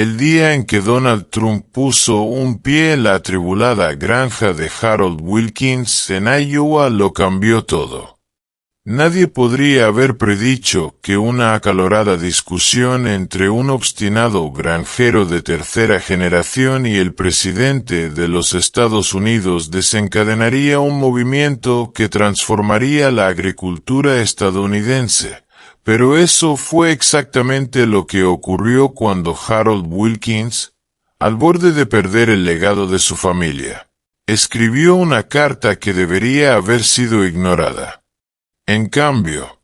El día en que Donald Trump puso un pie en la atribulada granja de Harold Wilkins en Iowa lo cambió todo. Nadie podría haber predicho que una acalorada discusión entre un obstinado granjero de tercera generación y el presidente de los Estados Unidos desencadenaría un movimiento que transformaría la agricultura estadounidense. Pero eso fue exactamente lo que ocurrió cuando Harold Wilkins, al borde de perder el legado de su familia, escribió una carta que debería haber sido ignorada. En cambio,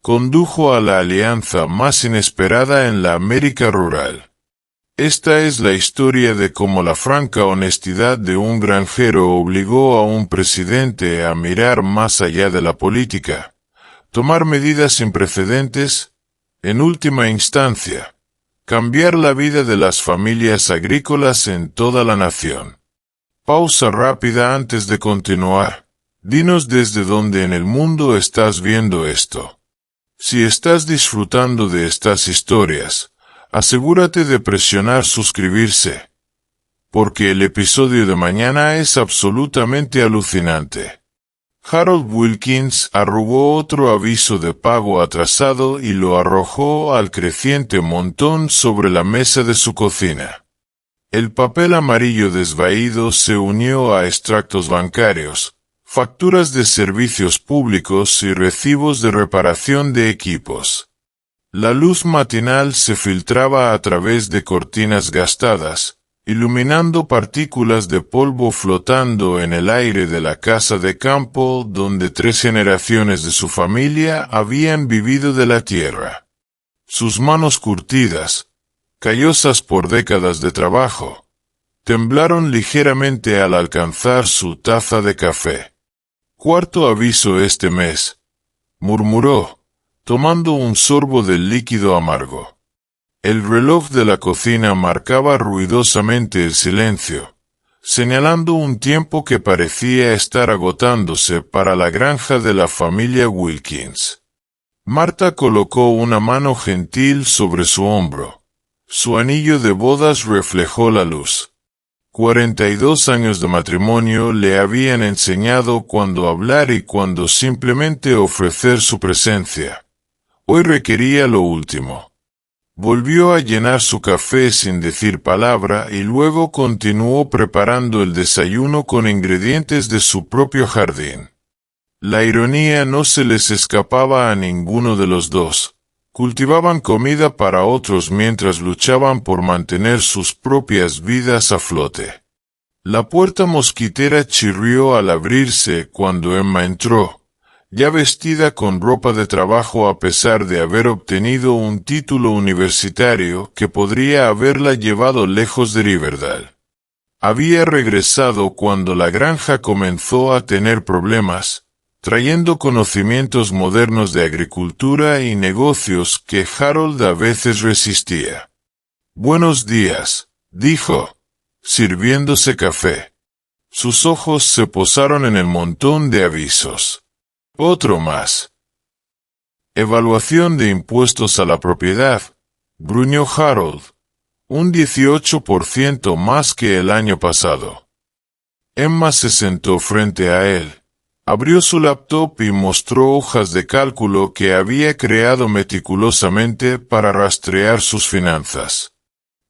condujo a la alianza más inesperada en la América rural. Esta es la historia de cómo la franca honestidad de un granjero obligó a un presidente a mirar más allá de la política, tomar medidas sin precedentes, en última instancia, cambiar la vida de las familias agrícolas en toda la nación. Pausa rápida antes de continuar. Dinos desde dónde en el mundo estás viendo esto. Si estás disfrutando de estas historias, asegúrate de presionar suscribirse, porque el episodio de mañana es absolutamente alucinante. Harold Wilkins arrugó otro aviso de pago atrasado y lo arrojó al creciente montón sobre la mesa de su cocina. El papel amarillo desvaído se unió a extractos bancarios, facturas de servicios públicos y recibos de reparación de equipos. La luz matinal se filtraba a través de cortinas gastadas, iluminando partículas de polvo flotando en el aire de la casa de campo donde 3 generaciones de su familia habían vivido de la tierra. Sus manos curtidas, callosas por décadas de trabajo, temblaron ligeramente al alcanzar su taza de café. «Cuarto aviso este mes», murmuró, tomando un sorbo del líquido amargo. El reloj de la cocina marcaba ruidosamente el silencio, señalando un tiempo que parecía estar agotándose para la granja de la familia Wilkins. Marta colocó una mano gentil sobre su hombro. Su anillo de bodas reflejó la luz. 42 años de matrimonio le habían enseñado cuándo hablar y cuándo simplemente ofrecer su presencia. Hoy requería lo último. Volvió a llenar su café sin decir palabra y luego continuó preparando el desayuno con ingredientes de su propio jardín. La ironía no se les escapaba a ninguno de los dos. Cultivaban comida para otros mientras luchaban por mantener sus propias vidas a flote. La puerta mosquitera chirrió al abrirse cuando Emma entró, ya vestida con ropa de trabajo a pesar de haber obtenido un título universitario que podría haberla llevado lejos de Riverdale. Había regresado cuando la granja comenzó a tener problemas, trayendo conocimientos modernos de agricultura y negocios que Harold a veces resistía. «Buenos días», dijo, sirviéndose café. Sus ojos se posaron en el montón de avisos. «Otro más». «Evaluación de impuestos a la propiedad», gruñó Harold, un 18% más que el año pasado. Emma se sentó frente a él. Abrió su laptop y mostró hojas de cálculo que había creado meticulosamente para rastrear sus finanzas.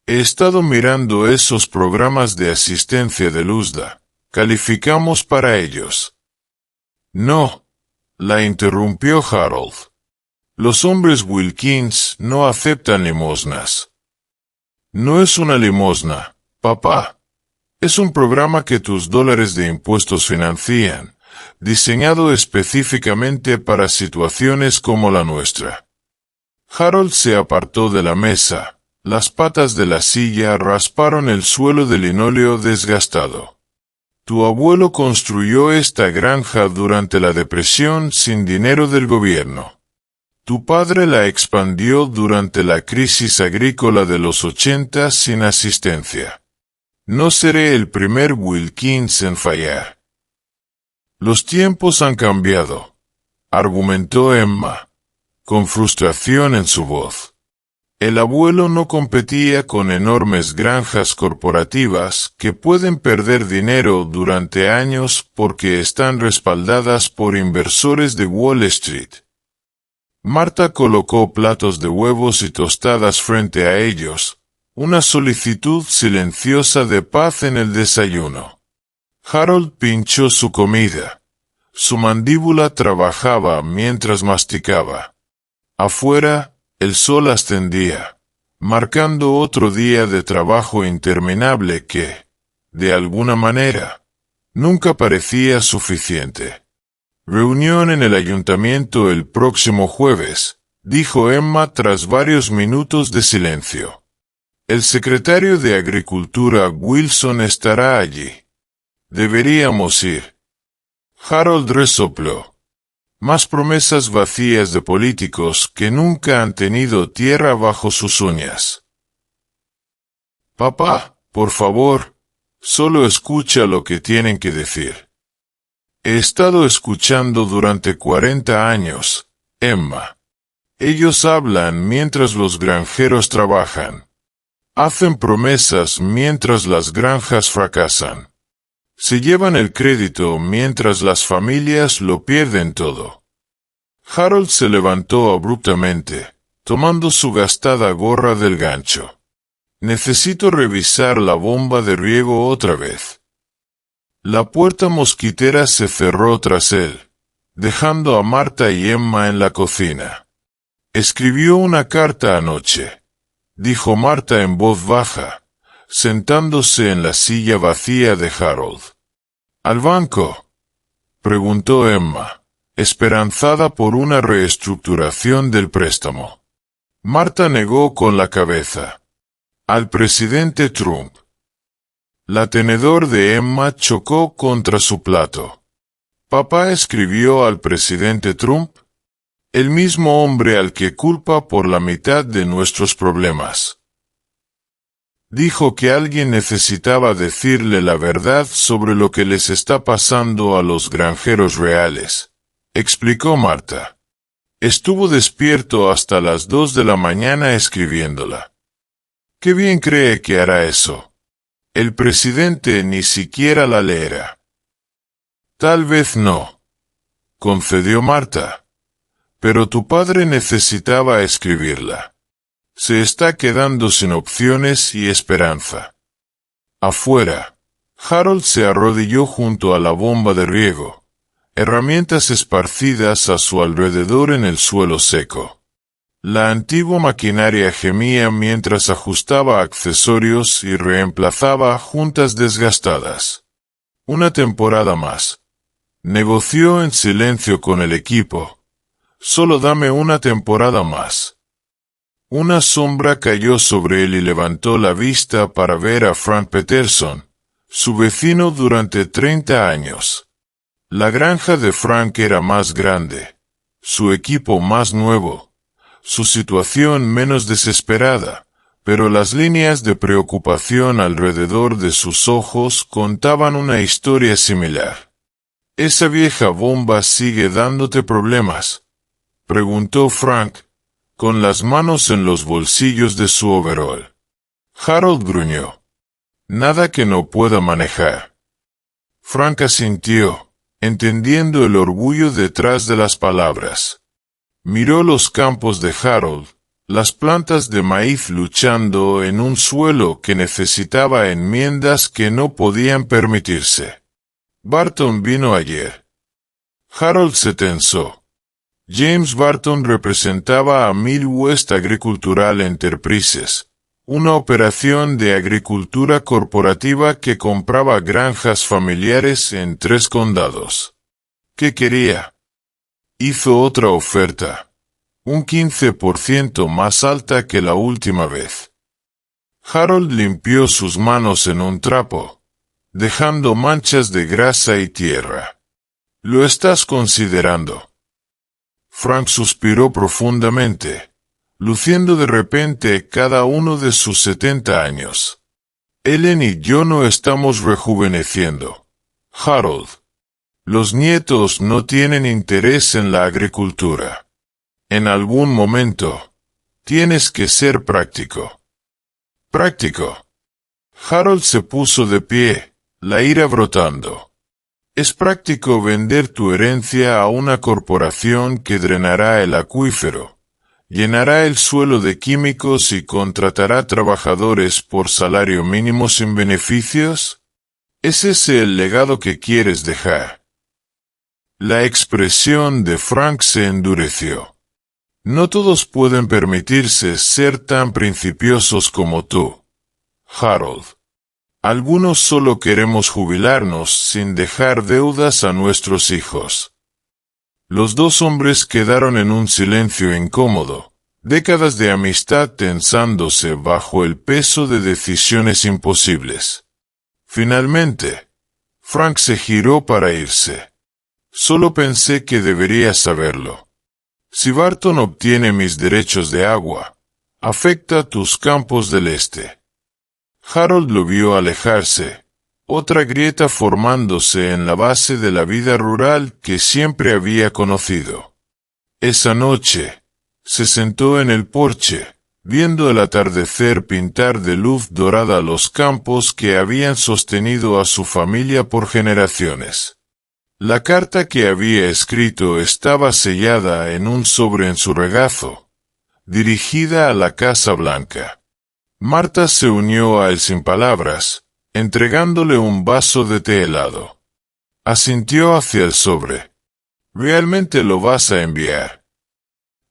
«He estado mirando esos programas de asistencia de Luzda. Calificamos para ellos». «No», la interrumpió Harold. «Los hombres Wilkins no aceptan limosnas». «No es una limosna, papá. Es un programa que tus dólares de impuestos financian, diseñado específicamente para situaciones como la nuestra». Harold se apartó de la mesa. Las patas de la silla rasparon el suelo de linóleo desgastado. «Tu abuelo construyó esta granja durante la depresión sin dinero del gobierno. Tu padre la expandió durante la crisis agrícola de los 80 sin asistencia. No seré el primer Wilkins en fallar». «Los tiempos han cambiado», argumentó Emma, con frustración en su voz. El abuelo no competía con enormes granjas corporativas que pueden perder dinero durante años porque están respaldadas por inversores de Wall Street. Marta colocó platos de huevos y tostadas frente a ellos, una solicitud silenciosa de paz en el desayuno. Harold pinchó su comida. Su mandíbula trabajaba mientras masticaba. Afuera, el sol ascendía, marcando otro día de trabajo interminable que, de alguna manera, nunca parecía suficiente. Reunión en el ayuntamiento el próximo jueves, dijo Emma tras varios minutos de silencio. El secretario de Agricultura Wilson estará allí. Deberíamos ir. Harold resopló. Más promesas vacías de políticos que nunca han tenido tierra bajo sus uñas. Papá, por favor, solo escucha lo que tienen que decir. He estado escuchando durante 40 años, Emma. Ellos hablan mientras los granjeros trabajan. Hacen promesas mientras las granjas fracasan. Se llevan el crédito mientras las familias lo pierden todo. Harold se levantó abruptamente, tomando su gastada gorra del gancho. Necesito revisar la bomba de riego otra vez. La puerta mosquitera se cerró tras él, dejando a Marta y Emma en la cocina. Escribió una carta anoche, dijo Marta en voz baja, sentándose en la silla vacía de Harold. ¿Al banco?, preguntó Emma, esperanzada por una reestructuración del préstamo. Marta negó con la cabeza. Al presidente Trump. La tenedor de Emma chocó contra su plato. ¿Papá escribió al presidente Trump? El mismo hombre al que culpa por la mitad de nuestros problemas. Dijo que alguien necesitaba decirle la verdad sobre lo que les está pasando a los granjeros reales, explicó Marta. Estuvo despierto hasta las 2 de la mañana escribiéndola. ¿Qué bien cree que hará eso? El presidente ni siquiera la leerá. Tal vez no, concedió Marta. Pero tu padre necesitaba escribirla. Se está quedando sin opciones y esperanza. Afuera, Harold se arrodilló junto a la bomba de riego, herramientas esparcidas a su alrededor en el suelo seco. La antigua maquinaria gemía mientras ajustaba accesorios y reemplazaba juntas desgastadas. Una temporada más. Negoció en silencio con el equipo. Solo dame una temporada más. Una sombra cayó sobre él y levantó la vista para ver a Frank Peterson, su vecino durante 30 años. La granja de Frank era más grande, su equipo más nuevo, su situación menos desesperada, pero las líneas de preocupación alrededor de sus ojos contaban una historia similar. ¿Esa vieja bomba sigue dándote problemas?, preguntó Frank, con las manos en los bolsillos de su overol. Harold gruñó. Nada que no pueda manejar. Frank asintió, entendiendo el orgullo detrás de las palabras. Miró los campos de Harold, las plantas de maíz luchando en un suelo que necesitaba enmiendas que no podían permitirse. Barton vino ayer. Harold se tensó. James Barton representaba a Midwest Agricultural Enterprises, una operación de agricultura corporativa que compraba granjas familiares en 3 condados. ¿Qué quería? Hizo otra oferta, un 15% más alta que la última vez. Harold limpió sus manos en un trapo, dejando manchas de grasa y tierra. ¿Lo estás considerando? Frank suspiró profundamente, luciendo de repente cada uno de sus 70 años. Ellen y yo no estamos rejuveneciendo, Harold. Los nietos no tienen interés en la agricultura. En algún momento, Tienes que ser práctico. Práctico. Harold se puso de pie, la ira brotando. Es práctico vender tu herencia a una corporación que drenará el acuífero, llenará el suelo de químicos y contratará trabajadores por salario mínimo sin beneficios. ¿Es ese el legado que quieres dejar? La expresión de Frank se endureció. No todos pueden permitirse ser tan principiosos como tú, Harold. Algunos solo queremos jubilarnos sin dejar deudas a nuestros hijos. Los dos hombres quedaron en un silencio incómodo, décadas de amistad tensándose bajo el peso de decisiones imposibles. Finalmente, Frank se giró para irse. Solo pensé que deberías saberlo. Si Barton obtiene mis derechos de agua, afecta tus campos del este. Harold lo vio alejarse, otra grieta formándose en la base de la vida rural que siempre había conocido. Esa noche, se sentó en el porche, viendo el atardecer pintar de luz dorada los campos que habían sostenido a su familia por generaciones. La carta que había escrito estaba sellada en un sobre en su regazo, dirigida a la Casa Blanca. Marta se unió a él sin palabras, entregándole un vaso de té helado. Asintió hacia el sobre. ¿Realmente lo vas a enviar?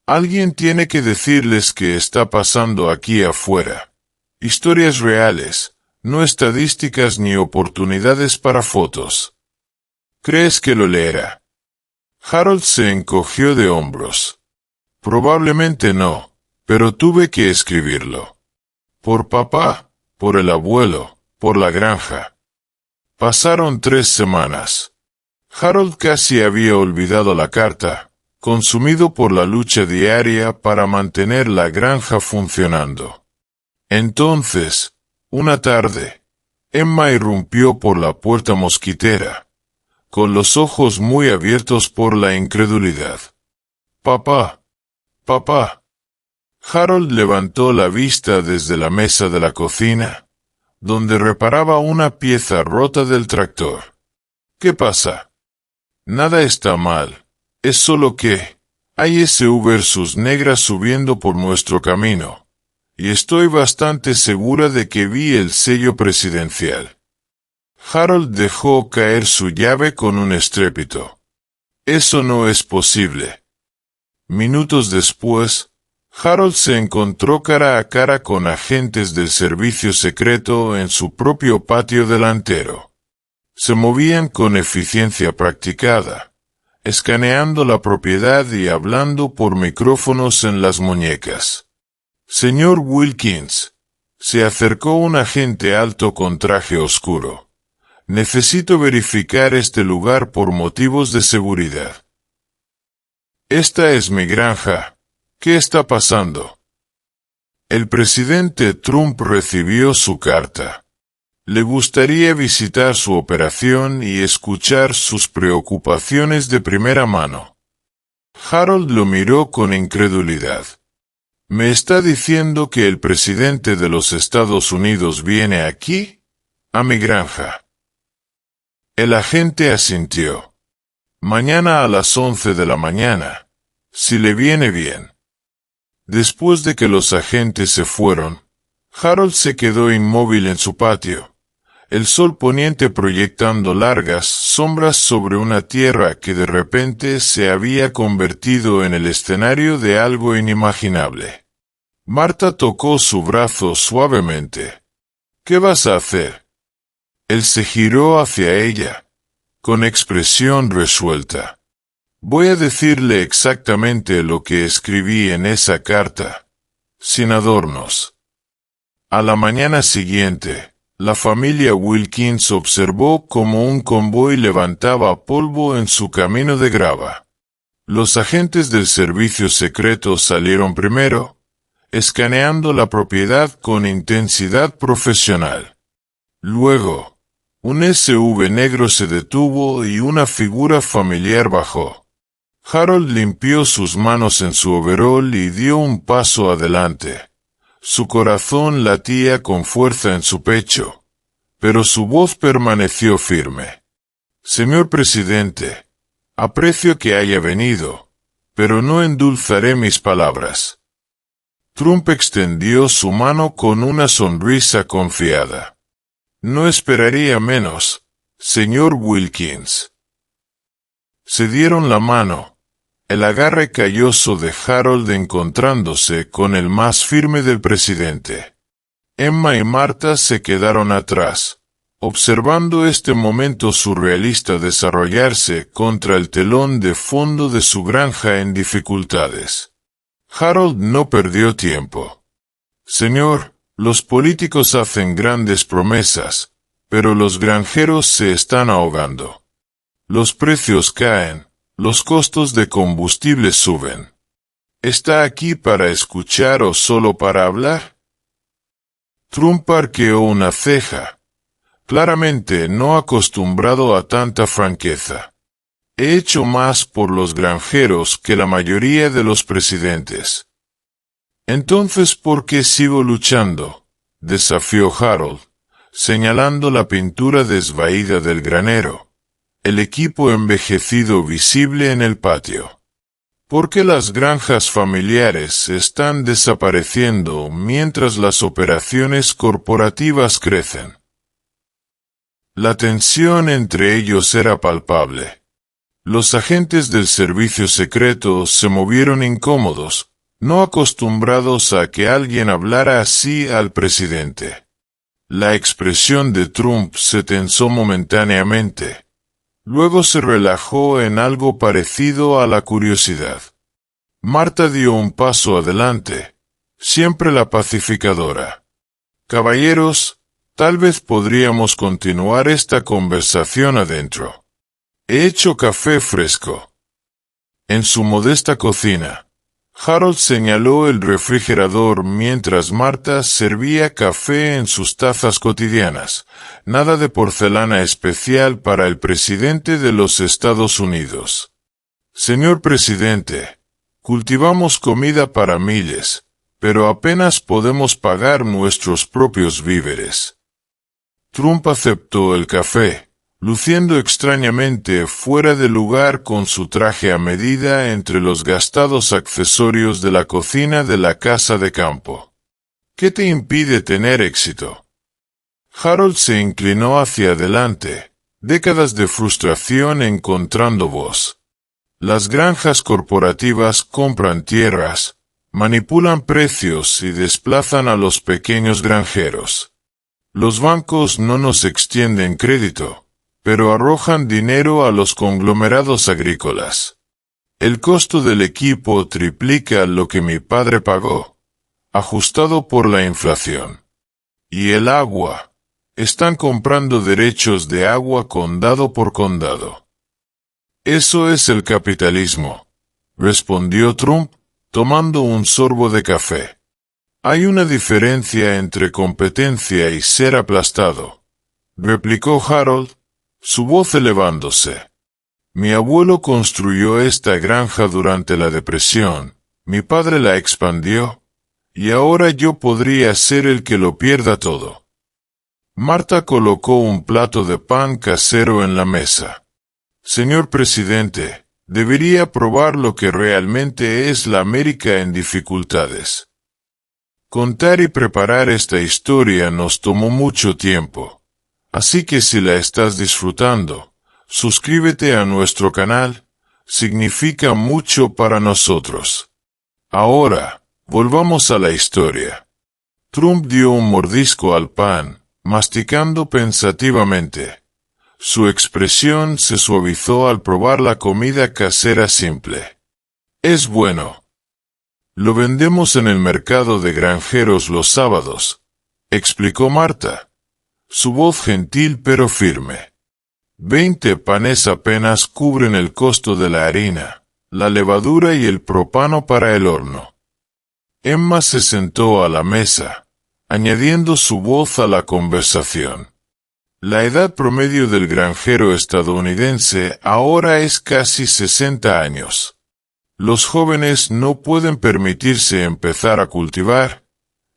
Alguien tiene que decirles qué está pasando aquí afuera. Historias reales, no estadísticas ni oportunidades para fotos. ¿Crees que lo leerá? Harold se encogió de hombros. Probablemente no, pero tuve que escribirlo. Por papá, por el abuelo, por la granja. Pasaron 3 semanas. Harold casi había olvidado la carta, consumido por la lucha diaria para mantener la granja funcionando. Entonces, una tarde, Emma irrumpió por la puerta mosquitera, con los ojos muy abiertos por la incredulidad. «Papá, papá». Harold levantó la vista desde la mesa de la cocina, donde reparaba una pieza rota del tractor. «¿Qué pasa?» «Nada está mal, es solo que hay SUVs negras subiendo por nuestro camino, y estoy bastante segura de que vi el sello presidencial». Harold dejó caer su llave con un estrépito. «Eso no es posible». Minutos después, Harold se encontró cara a cara con agentes del servicio secreto en su propio patio delantero. Se movían con eficiencia practicada, escaneando la propiedad y hablando por micrófonos en las muñecas. «Señor Wilkins», se acercó un agente alto con traje oscuro. «Necesito verificar este lugar por motivos de seguridad». «Esta es mi granja. ¿Qué está pasando?» El presidente Trump recibió su carta. Le gustaría visitar su operación y escuchar sus preocupaciones de primera mano. Harold lo miró con incredulidad. ¿Me está diciendo que el presidente de los Estados Unidos viene aquí? ¿A mi granja? El agente asintió. «Mañana a las 11 de la mañana, si le viene bien». Después de que los agentes se fueron, Harold se quedó inmóvil en su patio, el sol poniente proyectando largas sombras sobre una tierra que de repente se había convertido en el escenario de algo inimaginable. Marta tocó su brazo suavemente. «¿Qué vas a hacer?» Él se giró hacia ella, con expresión resuelta. «Voy a decirle exactamente lo que escribí en esa carta, sin adornos». A la mañana siguiente, la familia Wilkins observó cómo un convoy levantaba polvo en su camino de grava. Los agentes del servicio secreto salieron primero, escaneando la propiedad con intensidad profesional. Luego, un SUV negro se detuvo y una figura familiar bajó. Harold limpió sus manos en su overol y dio un paso adelante. Su corazón latía con fuerza en su pecho, pero su voz permaneció firme. Señor presidente, aprecio que haya venido, pero no endulzaré mis palabras. Trump extendió su mano con una sonrisa confiada. No esperaría menos, señor Wilkins. Se dieron la mano. El agarre calloso de Harold encontrándose con el más firme del presidente. Emma y Marta se quedaron atrás, observando este momento surrealista desarrollarse contra el telón de fondo de su granja en dificultades. Harold no perdió tiempo. Señor, los políticos hacen grandes promesas, pero los granjeros se están ahogando. Los precios caen. Los costos de combustible suben. ¿Está aquí para escuchar o solo para hablar? Trump arqueó una ceja. Claramente no acostumbrado a tanta franqueza. He hecho más por los granjeros que la mayoría de los presidentes. Entonces, ¿por qué sigo luchando?, desafió Harold, señalando la pintura desvaída del granero. El equipo envejecido visible en el patio. ¿Por qué las granjas familiares están desapareciendo mientras las operaciones corporativas crecen? La tensión entre ellos era palpable. Los agentes del servicio secreto se movieron incómodos, no acostumbrados a que alguien hablara así al presidente. La expresión de Trump se tensó momentáneamente. Luego se relajó en algo parecido a la curiosidad. Marta dio un paso adelante, siempre la pacificadora. Caballeros, tal vez podríamos continuar esta conversación adentro. He hecho café fresco. En su modesta cocina, Harold señaló el refrigerador mientras Marta servía café en sus tazas cotidianas, nada de porcelana especial para el presidente de los Estados Unidos. Señor presidente, cultivamos comida para miles, pero apenas podemos pagar nuestros propios víveres. Trump aceptó el café, luciendo extrañamente fuera de lugar con su traje a medida entre los gastados accesorios de la cocina de la casa de campo. ¿Qué te impide tener éxito? Harold se inclinó hacia adelante, décadas de frustración encontrando voz. Las granjas corporativas compran tierras, manipulan precios y desplazan a los pequeños granjeros. Los bancos no nos extienden crédito, pero arrojan dinero a los conglomerados agrícolas. El costo del equipo triplica lo que mi padre pagó, ajustado por la inflación. Y el agua. Están comprando derechos de agua condado por condado. Eso es el capitalismo, respondió Trump, tomando un sorbo de café. Hay una diferencia entre competencia y ser aplastado, replicó Harold, su voz elevándose. Mi abuelo construyó esta granja durante la depresión, mi padre la expandió, y ahora yo podría ser el que lo pierda todo. Marta colocó un plato de pan casero en la mesa. Señor presidente, debería probar lo que realmente es la América en dificultades. Contar y preparar esta historia nos tomó mucho tiempo. Así que si la estás disfrutando, suscríbete a nuestro canal, significa mucho para nosotros. Ahora, volvamos a la historia. Trump dio un mordisco al pan, masticando pensativamente. Su expresión se suavizó al probar la comida casera simple. Es bueno. Lo vendemos en el mercado de granjeros los sábados, explicó Marta. Su voz gentil pero firme. 20 panes apenas cubren el costo de la harina, la levadura y el propano para el horno. Emma se sentó a la mesa, añadiendo su voz a la conversación. La edad promedio del granjero estadounidense ahora es casi 60 años. Los jóvenes no pueden permitirse empezar a cultivar,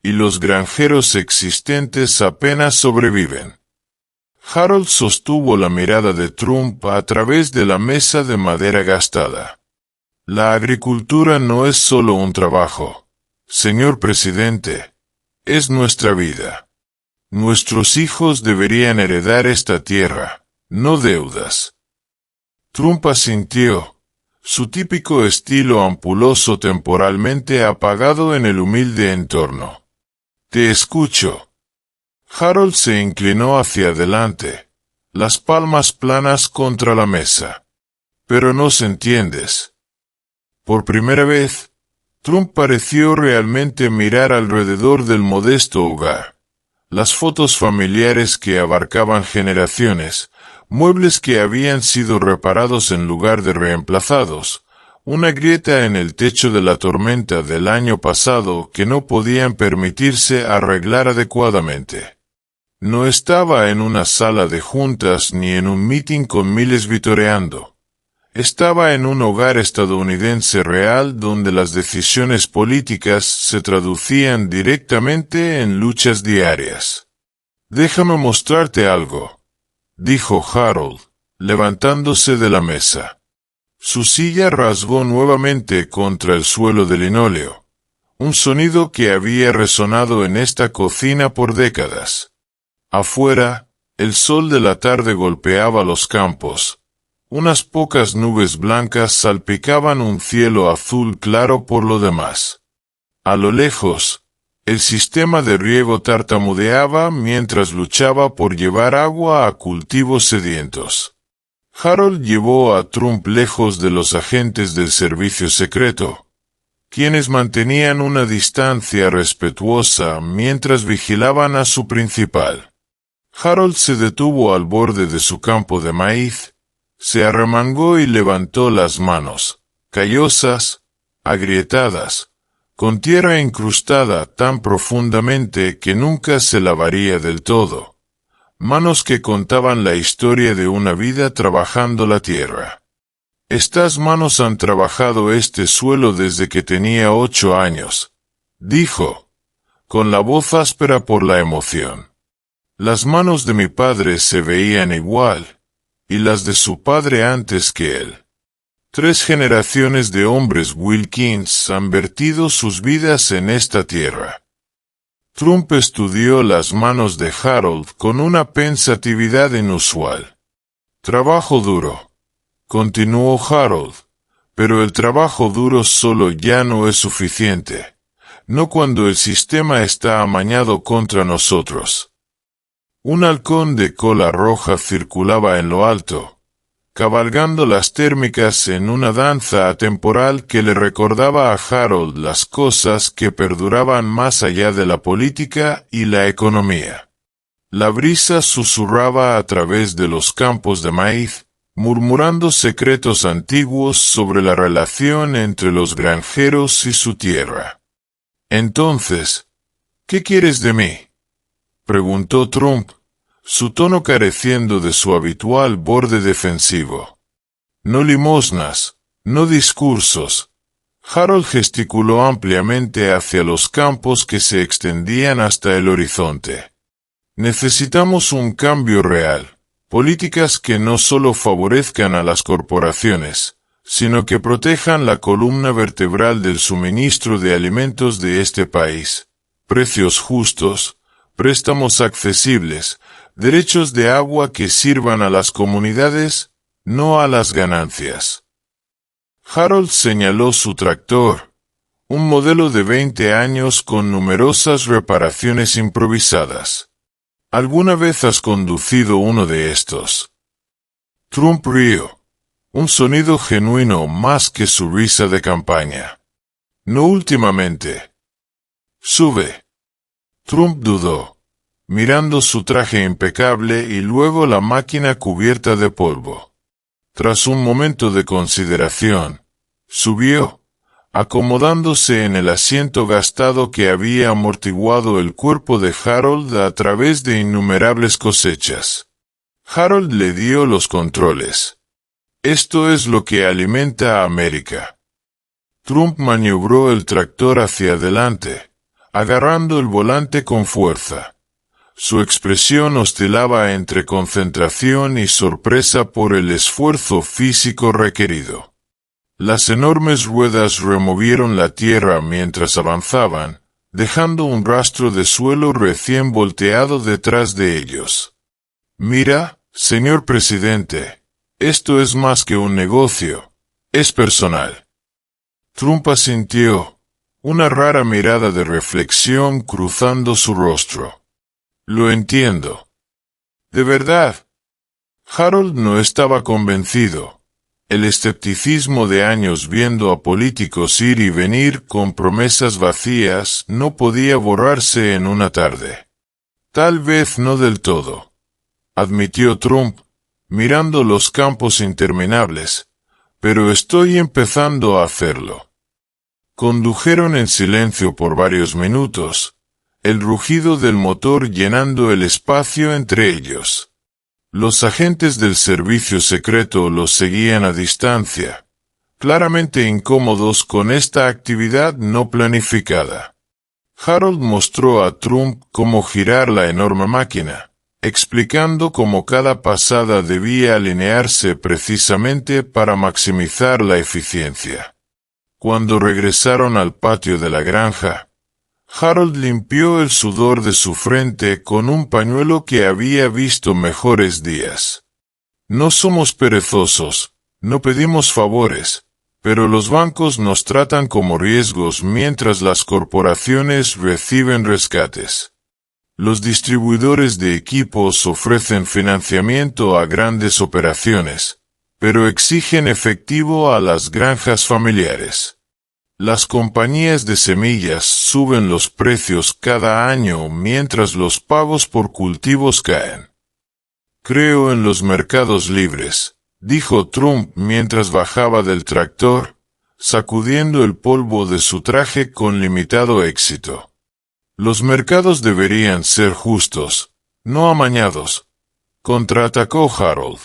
y los granjeros existentes apenas sobreviven. Harold sostuvo la mirada de Trump a través de la mesa de madera gastada. La agricultura no es solo un trabajo, señor presidente, es nuestra vida. Nuestros hijos deberían heredar esta tierra, no deudas. Trump asintió, su típico estilo ampuloso temporalmente apagado en el humilde entorno. Te escucho. Harold se inclinó hacia adelante, las palmas planas contra la mesa. Pero nos entiendes. Por primera vez, Trump pareció realmente mirar alrededor del modesto hogar. Las fotos familiares que abarcaban generaciones, muebles que habían sido reparados en lugar de reemplazados, una grieta en el techo de la tormenta del año pasado que no podían permitirse arreglar adecuadamente. No estaba en una sala de juntas ni en un meeting con miles vitoreando. Estaba en un hogar estadounidense real donde las decisiones políticas se traducían directamente en luchas diarias. Déjame mostrarte algo, dijo Harold, levantándose de la mesa. Su silla rasgó nuevamente contra el suelo de linóleo, un sonido que había resonado en esta cocina por décadas. Afuera, el sol de la tarde golpeaba los campos. Unas pocas nubes blancas salpicaban un cielo azul claro por lo demás. A lo lejos, el sistema de riego tartamudeaba mientras luchaba por llevar agua a cultivos sedientos. Harold llevó a Trump lejos de los agentes del servicio secreto, quienes mantenían una distancia respetuosa mientras vigilaban a su principal. Harold se detuvo al borde de su campo de maíz, se arremangó y levantó las manos, callosas, agrietadas, con tierra incrustada tan profundamente que nunca se lavaría del todo. Manos que contaban la historia de una vida trabajando la tierra. Estas manos han trabajado este suelo desde que tenía 8 años, dijo, con la voz áspera por la emoción. Las manos de mi padre se veían igual, y las de su padre antes que él. 3 generaciones de hombres Wilkins han vertido sus vidas en esta tierra. Trump estudió las manos de Harold con una pensatividad inusual. Trabajo duro, continuó Harold, pero el trabajo duro solo ya no es suficiente, no cuando el sistema está amañado contra nosotros. Un halcón de cola roja circulaba en lo alto, cabalgando las térmicas en una danza atemporal que le recordaba a Harold las cosas que perduraban más allá de la política y la economía. La brisa susurraba a través de los campos de maíz, murmurando secretos antiguos sobre la relación entre los granjeros y su tierra. Entonces, ¿qué quieres de mí?, preguntó Trump, su tono careciendo de su habitual borde defensivo. No limosnas, no discursos. Harold gesticuló ampliamente hacia los campos que se extendían hasta el horizonte. Necesitamos un cambio real, políticas que no solo favorezcan a las corporaciones, sino que protejan la columna vertebral del suministro de alimentos de este país. Precios justos, préstamos accesibles, derechos de agua que sirvan a las comunidades, no a las ganancias. Harold señaló su tractor, un modelo de 20 años con numerosas reparaciones improvisadas. ¿Alguna vez has conducido uno de estos? Trump rió, un sonido genuino más que su risa de campaña. No últimamente. Sube. Trump dudó, mirando su traje impecable y luego la máquina cubierta de polvo. Tras un momento de consideración, subió, acomodándose en el asiento gastado que había amortiguado el cuerpo de Harold a través de innumerables cosechas. Harold le dio los controles. Esto es lo que alimenta a América. Trump maniobró el tractor hacia adelante, agarrando el volante con fuerza. Su expresión oscilaba entre concentración y sorpresa por el esfuerzo físico requerido. Las enormes ruedas removieron la tierra mientras avanzaban, dejando un rastro de suelo recién volteado detrás de ellos. «Mira, señor presidente, esto es más que un negocio, es personal». Trump asintió, una rara mirada de reflexión cruzando su rostro. «Lo entiendo». «¿De verdad?» Harold no estaba convencido. El escepticismo de años viendo a políticos ir y venir con promesas vacías no podía borrarse en una tarde. «Tal vez no del todo», admitió Trump, mirando los campos interminables, «pero estoy empezando a hacerlo». Condujeron en silencio por varios minutos, el rugido del motor llenando el espacio entre ellos. Los agentes del servicio secreto los seguían a distancia, claramente incómodos con esta actividad no planificada. Harold mostró a Trump cómo girar la enorme máquina, explicando cómo cada pasada debía alinearse precisamente para maximizar la eficiencia. Cuando regresaron al patio de la granja, Harold limpió el sudor de su frente con un pañuelo que había visto mejores días. «No somos perezosos, no pedimos favores, pero los bancos nos tratan como riesgos mientras las corporaciones reciben rescates. Los distribuidores de equipos ofrecen financiamiento a grandes operaciones, pero exigen efectivo a las granjas familiares. Las compañías de semillas suben los precios cada año mientras los pagos por cultivos caen. Creo en los mercados libres», dijo Trump mientras bajaba del tractor, sacudiendo el polvo de su traje con limitado éxito. «Los mercados deberían ser justos, no amañados», contraatacó Harold.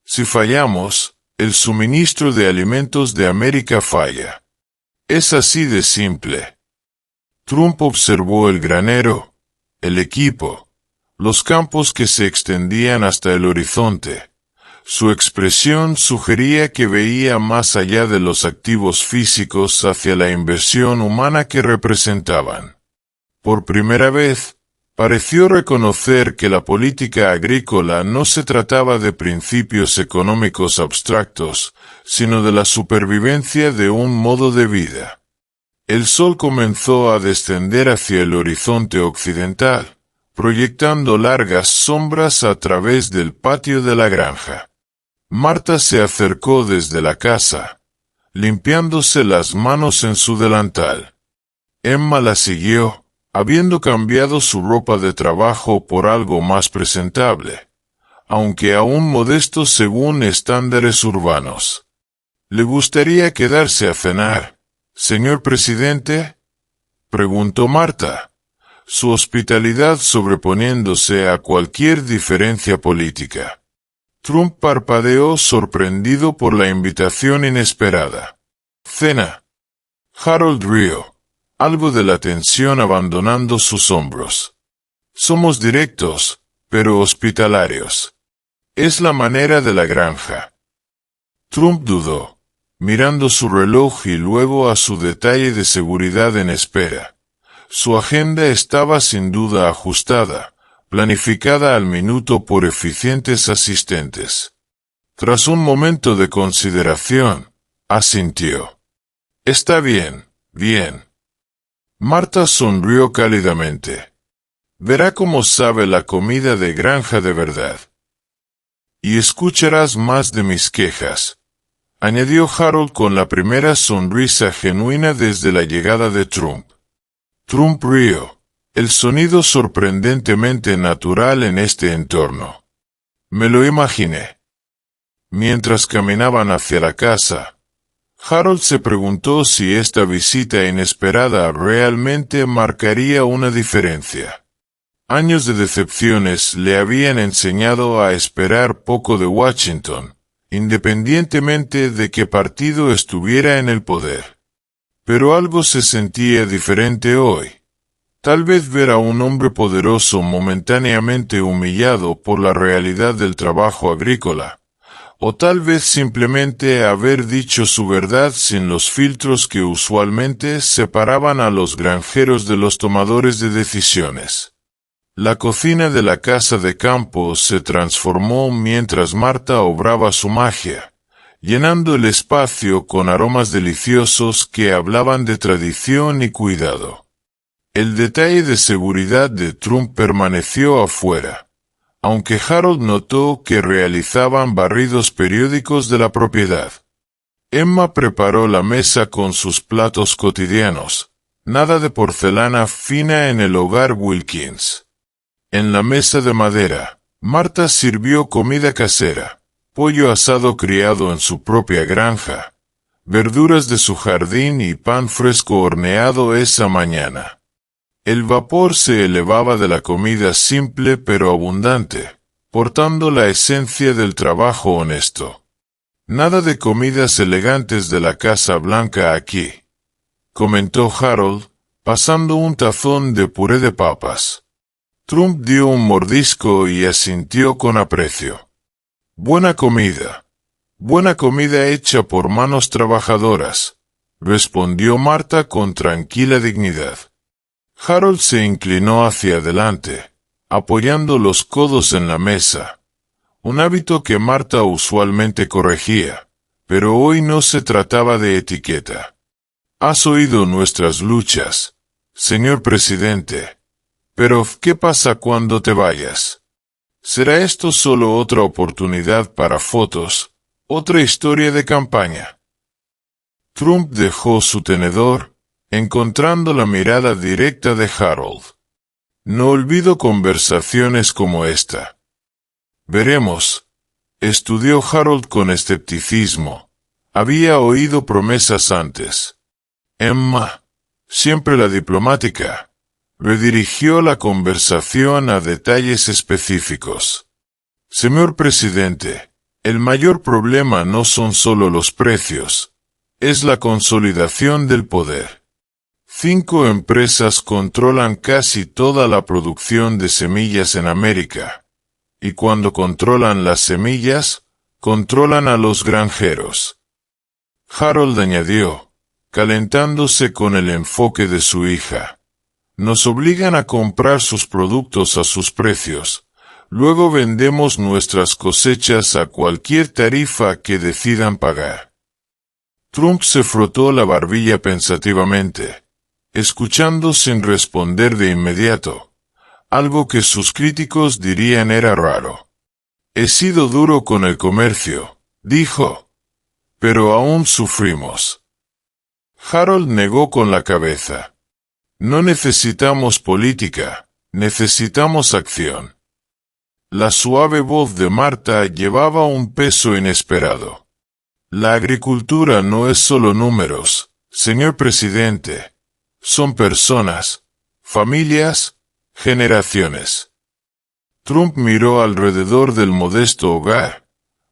«Si fallamos, el suministro de alimentos de América falla. Es así de simple». Trump observó el granero, el equipo, los campos que se extendían hasta el horizonte. Su expresión sugería que veía más allá de los activos físicos hacia la inversión humana que representaban. Por primera vez, pareció reconocer que la política agrícola no se trataba de principios económicos abstractos, sino de la supervivencia de un modo de vida. El sol comenzó a descender hacia el horizonte occidental, proyectando largas sombras a través del patio de la granja. Marta se acercó desde la casa, limpiándose las manos en su delantal. Emma la siguió, habiendo cambiado su ropa de trabajo por algo más presentable, aunque aún modesto según estándares urbanos. «¿Le gustaría quedarse a cenar, señor presidente?», preguntó Marta, su hospitalidad sobreponiéndose a cualquier diferencia política. Trump parpadeó sorprendido por la invitación inesperada. «¿Cena?». Harold rió, algo de la tensión abandonando sus hombros. «Somos directos, pero hospitalarios. Es la manera de la granja». Trump dudó, mirando su reloj y luego a su detalle de seguridad en espera. Su agenda estaba sin duda ajustada, planificada al minuto por eficientes asistentes. Tras un momento de consideración, asintió. «Está bien, bien». Marta sonrió cálidamente. «Verá cómo sabe la comida de granja de verdad. Y escucharás más de mis quejas», añadió Harold con la primera sonrisa genuina desde la llegada de Trump. Trump rió, el sonido sorprendentemente natural en este entorno. «Me lo imaginé». Mientras caminaban hacia la casa, Harold se preguntó si esta visita inesperada realmente marcaría una diferencia. Años de decepciones le habían enseñado a esperar poco de Washington, independientemente de qué partido estuviera en el poder. Pero algo se sentía diferente hoy. Tal vez ver a un hombre poderoso momentáneamente humillado por la realidad del trabajo agrícola, o tal vez simplemente haber dicho su verdad sin los filtros que usualmente separaban a los granjeros de los tomadores de decisiones. La cocina de la casa de campo se transformó mientras Marta obraba su magia, llenando el espacio con aromas deliciosos que hablaban de tradición y cuidado. El detalle de seguridad de Trump permaneció afuera, aunque Harold notó que realizaban barridos periódicos de la propiedad. Emma preparó la mesa con sus platos cotidianos, nada de porcelana fina en el hogar Wilkins. En la mesa de madera, Marta sirvió comida casera, pollo asado criado en su propia granja, verduras de su jardín y pan fresco horneado esa mañana. El vapor se elevaba de la comida simple pero abundante, portando la esencia del trabajo honesto. Nada de comidas elegantes de la Casa Blanca aquí, comentó Harold, pasando un tazón de puré de papas. Trump dio un mordisco y asintió con aprecio. Buena comida hecha por manos trabajadoras, respondió Marta con tranquila dignidad. Harold se inclinó hacia adelante, apoyando los codos en la mesa, un hábito que Marta usualmente corregía, pero hoy no se trataba de etiqueta. Has oído nuestras luchas, señor presidente. Pero, ¿qué pasa cuando te vayas? ¿Será esto solo otra oportunidad para fotos, otra historia de campaña? Trump dejó su tenedor, encontrando la mirada directa de Harold. No olvido conversaciones como esta. Veremos. Estudió Harold con escepticismo. Había oído promesas antes. Emma, siempre la diplomática, redirigió la conversación a detalles específicos. Señor presidente, el mayor problema no son solo los precios, es la consolidación del poder. 5 empresas controlan casi toda la producción de semillas en América, y cuando controlan las semillas, controlan a los granjeros. Harold añadió, calentándose con el enfoque de su hija. Nos obligan a comprar sus productos a sus precios, luego vendemos nuestras cosechas a cualquier tarifa que decidan pagar. Trump se frotó la barbilla pensativamente, escuchando sin responder de inmediato, algo que sus críticos dirían era raro. He sido duro con el comercio, dijo, pero aún sufrimos. Harold negó con la cabeza. No necesitamos política, necesitamos acción. La suave voz de Marta llevaba un peso inesperado. La agricultura no es solo números, señor presidente. Son personas, familias, generaciones. Trump miró alrededor del modesto hogar.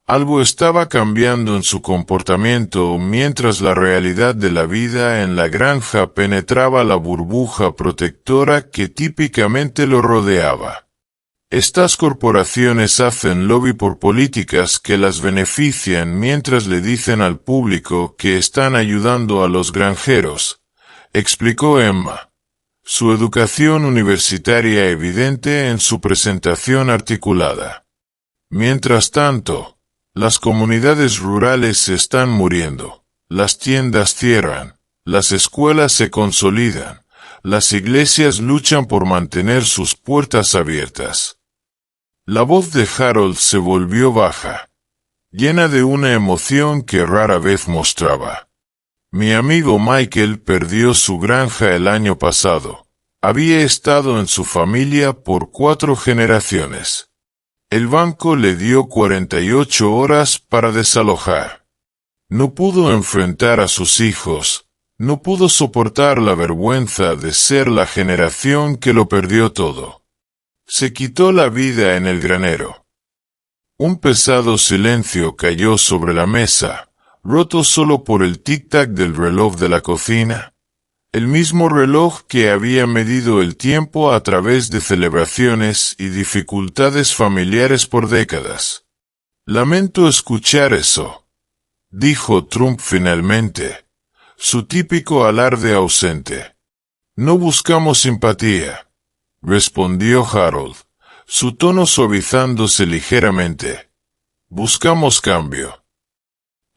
Algo estaba cambiando en su comportamiento mientras la realidad de la vida en la granja penetraba la burbuja protectora que típicamente lo rodeaba. Estas corporaciones hacen lobby por políticas que las benefician mientras le dicen al público que están ayudando a los granjeros, explicó Emma, su educación universitaria evidente en su presentación articulada. Mientras tanto, las comunidades rurales están muriendo, las tiendas cierran, las escuelas se consolidan, las iglesias luchan por mantener sus puertas abiertas. La voz de Harold se volvió baja, llena de una emoción que rara vez mostraba. Mi amigo Michael perdió su granja el año pasado. Había estado en su familia por 4 generaciones. El banco le dio 48 horas para desalojar. No pudo enfrentar a sus hijos, no pudo soportar la vergüenza de ser la generación que lo perdió todo. Se quitó la vida en el granero. Un pesado silencio cayó sobre la mesa, roto solo por el tic-tac del reloj de la cocina, el mismo reloj que había medido el tiempo a través de celebraciones y dificultades familiares por décadas. Lamento escuchar eso, dijo Trump finalmente, su típico alarde ausente. No buscamos simpatía, respondió Harold, su tono suavizándose ligeramente. Buscamos cambio.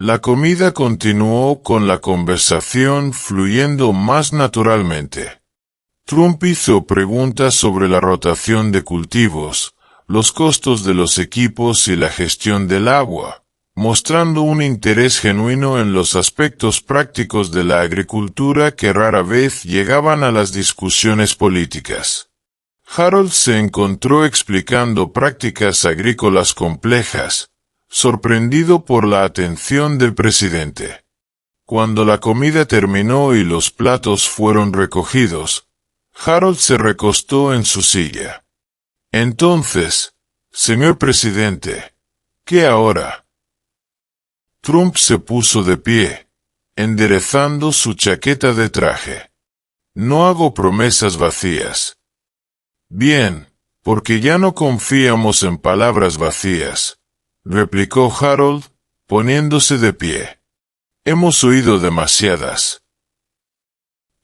La comida continuó con la conversación fluyendo más naturalmente. Trump hizo preguntas sobre la rotación de cultivos, los costos de los equipos y la gestión del agua, mostrando un interés genuino en los aspectos prácticos de la agricultura que rara vez llegaban a las discusiones políticas. Harold se encontró explicando prácticas agrícolas complejas, sorprendido por la atención del presidente. Cuando la comida terminó y los platos fueron recogidos, Harold se recostó en su silla. Entonces, señor presidente, ¿qué ahora? Trump se puso de pie, enderezando su chaqueta de traje. No hago promesas vacías. Bien, porque ya no confiamos en palabras vacías, replicó Harold, poniéndose de pie. Hemos oído demasiadas.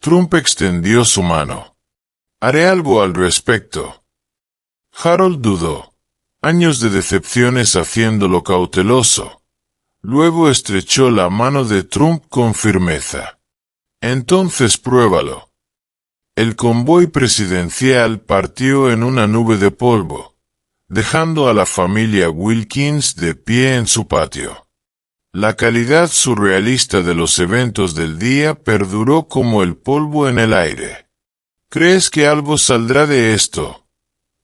Trump extendió su mano. Haré algo al respecto. Harold dudó. Años de decepciones haciéndolo cauteloso. Luego estrechó la mano de Trump con firmeza. Entonces pruébalo. El convoy presidencial partió en una nube de polvo, dejando a la familia Wilkins de pie en su patio. La calidad surrealista de los eventos del día perduró como el polvo en el aire. ¿Crees que algo saldrá de esto?,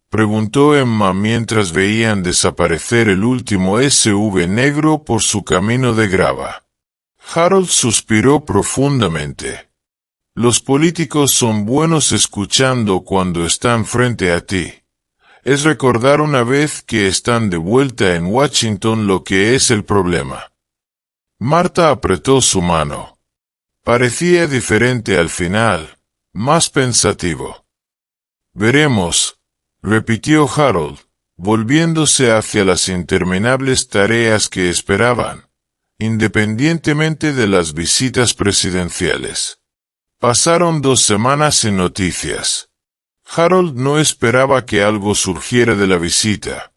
preguntó Emma mientras veían desaparecer el último SUV negro por su camino de grava. Harold suspiró profundamente. Los políticos son buenos escuchando cuando están frente a ti. Es recordar una vez que están de vuelta en Washington lo que es el problema. Marta apretó su mano. Parecía diferente al final, más pensativo. Veremos, repitió Harold, volviéndose hacia las interminables tareas que esperaban, independientemente de las visitas presidenciales. Pasaron 2 semanas sin noticias. Harold no esperaba que algo surgiera de la visita.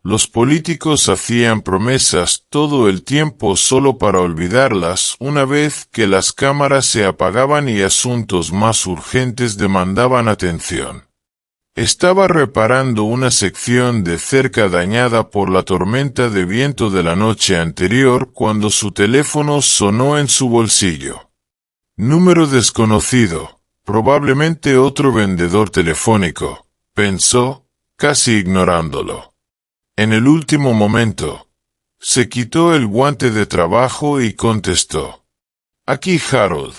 Los políticos hacían promesas todo el tiempo solo para olvidarlas una vez que las cámaras se apagaban y asuntos más urgentes demandaban atención. Estaba reparando una sección de cerca dañada por la tormenta de viento de la noche anterior cuando su teléfono sonó en su bolsillo. Número desconocido, probablemente otro vendedor telefónico, pensó, casi ignorándolo. En el último momento, se quitó el guante de trabajo y contestó. Aquí Harold.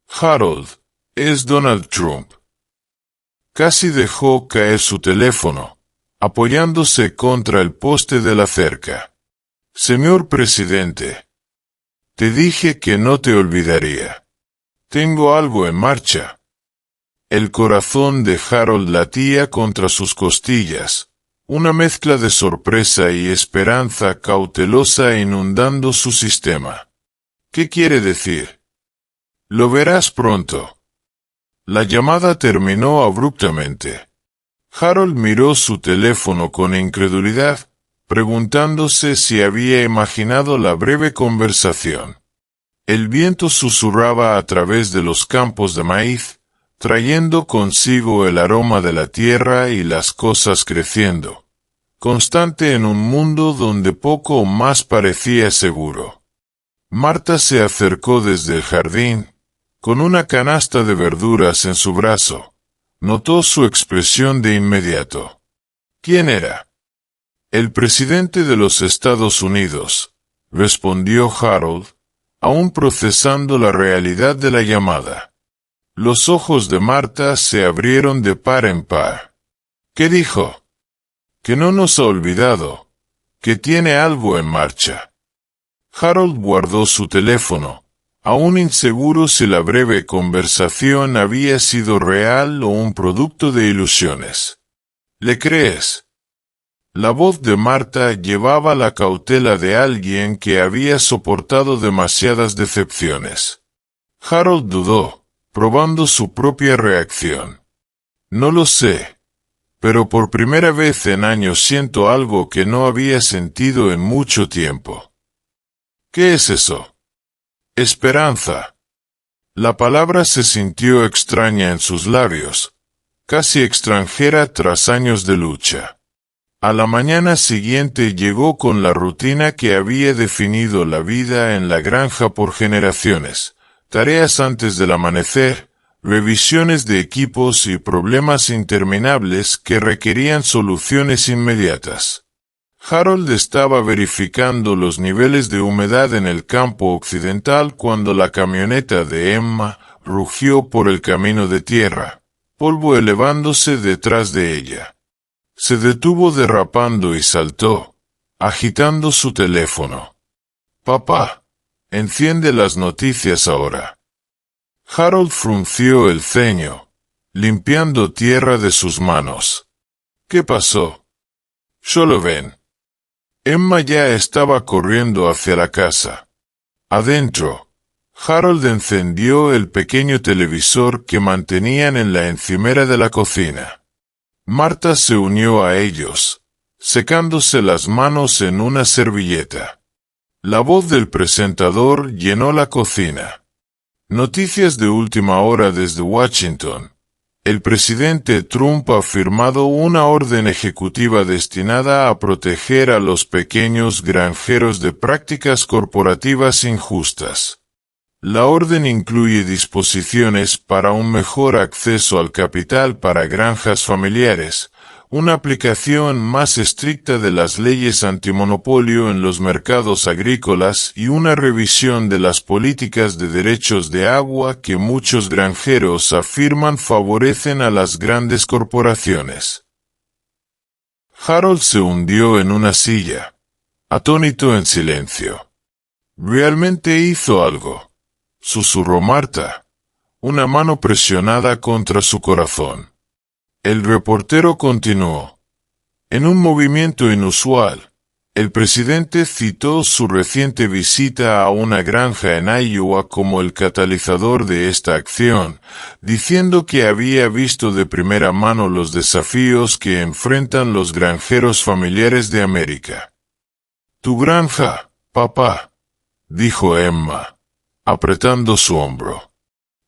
Harold, es Donald Trump. Casi dejó caer su teléfono, apoyándose contra el poste de la cerca. Señor presidente, te dije que no te olvidaría. Tengo algo en marcha. El corazón de Harold latía contra sus costillas, una mezcla de sorpresa y esperanza cautelosa inundando su sistema. ¿Qué quiere decir? Lo verás pronto. La llamada terminó abruptamente. Harold miró su teléfono con incredulidad, preguntándose si había imaginado la breve conversación. El viento susurraba a través de los campos de maíz, trayendo consigo el aroma de la tierra y las cosas creciendo, constante en un mundo donde poco más parecía seguro. Marta se acercó desde el jardín, con una canasta de verduras en su brazo. Notó su expresión de inmediato. ¿Quién era? El presidente de los Estados Unidos, respondió Harold, aún procesando la realidad de la llamada. Los ojos de Marta se abrieron de par en par. ¿Qué dijo? Que no nos ha olvidado, que tiene algo en marcha. Harold guardó su teléfono, aún inseguro si la breve conversación había sido real o un producto de ilusiones. ¿Le crees? La voz de Marta llevaba la cautela de alguien que había soportado demasiadas decepciones. Harold dudó, probando su propia reacción. No lo sé, pero por primera vez en años siento algo que no había sentido en mucho tiempo. ¿Qué es eso? Esperanza. La palabra se sintió extraña en sus labios, casi extranjera tras años de lucha. A la mañana siguiente llegó con la rutina que había definido la vida en la granja por generaciones: tareas antes del amanecer, revisiones de equipos y problemas interminables que requerían soluciones inmediatas. Harold estaba verificando los niveles de humedad en el campo occidental cuando la camioneta de Emma rugió por el camino de tierra, polvo elevándose detrás de ella. Se detuvo derrapando y saltó, agitando su teléfono. «Papá, enciende las noticias ahora». Harold frunció el ceño, limpiando tierra de sus manos. «¿Qué pasó?» «Solo ven». Emma ya estaba corriendo hacia la casa. Adentro, Harold encendió el pequeño televisor que mantenían en la encimera de la cocina. Marta se unió a ellos, secándose las manos en una servilleta. La voz del presentador llenó la cocina. Noticias de última hora desde Washington. El presidente Trump ha firmado una orden ejecutiva destinada a proteger a los pequeños granjeros de prácticas corporativas injustas. La orden incluye disposiciones para un mejor acceso al capital para granjas familiares, una aplicación más estricta de las leyes antimonopolio en los mercados agrícolas y una revisión de las políticas de derechos de agua que muchos granjeros afirman favorecen a las grandes corporaciones. Harold se hundió en una silla, atónito en silencio. «¿Realmente hizo algo?», susurró Marta, una mano presionada contra su corazón. El reportero continuó. En un movimiento inusual, el presidente citó su reciente visita a una granja en Iowa como el catalizador de esta acción, diciendo que había visto de primera mano los desafíos que enfrentan los granjeros familiares de América. «Tu granja, papá», dijo Emma, apretando su hombro.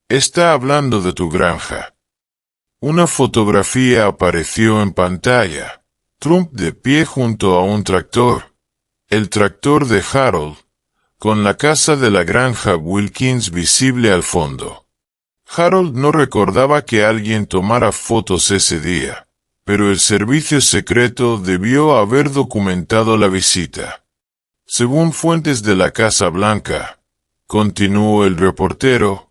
«Está hablando de tu granja». Una fotografía apareció en pantalla. Trump de pie junto a un tractor. El tractor de Harold, con la casa de la granja Wilkins visible al fondo. Harold no recordaba que alguien tomara fotos ese día, pero el servicio secreto debió haber documentado la visita. Según fuentes de la Casa Blanca, continuó el reportero,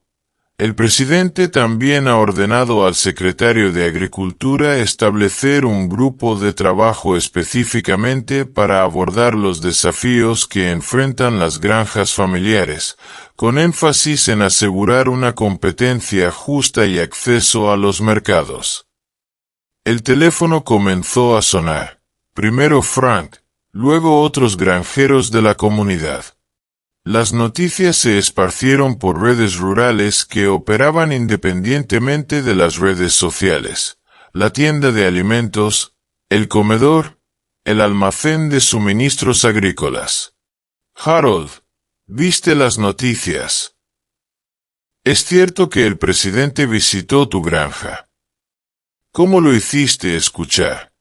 el presidente también ha ordenado al secretario de Agricultura establecer un grupo de trabajo específicamente para abordar los desafíos que enfrentan las granjas familiares, con énfasis en asegurar una competencia justa y acceso a los mercados. El teléfono comenzó a sonar. Primero Frank, luego otros granjeros de la comunidad. Las noticias se esparcieron por redes rurales que operaban independientemente de las redes sociales, la tienda de alimentos, el comedor, el almacén de suministros agrícolas. «Harold, ¿viste las noticias? ¿Es cierto que el presidente visitó tu granja? ¿Cómo lo hiciste escuchar?»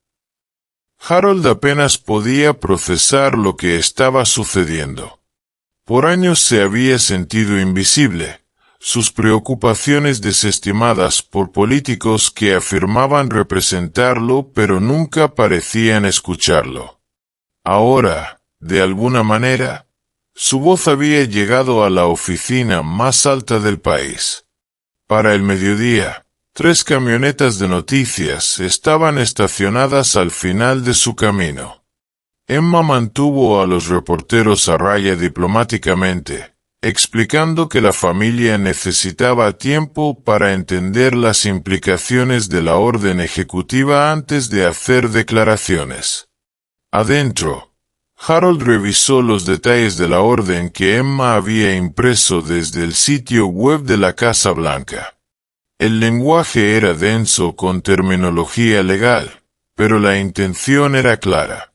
Harold apenas podía procesar lo que estaba sucediendo. Por años se había sentido invisible, sus preocupaciones desestimadas por políticos que afirmaban representarlo pero nunca parecían escucharlo. Ahora, de alguna manera, su voz había llegado a la oficina más alta del país. Para el mediodía, 3 camionetas de noticias estaban estacionadas al final de su camino. Emma mantuvo a los reporteros a raya diplomáticamente, explicando que la familia necesitaba tiempo para entender las implicaciones de la orden ejecutiva antes de hacer declaraciones. Adentro, Harold revisó los detalles de la orden que Emma había impreso desde el sitio web de la Casa Blanca. El lenguaje era denso con terminología legal, pero la intención era clara.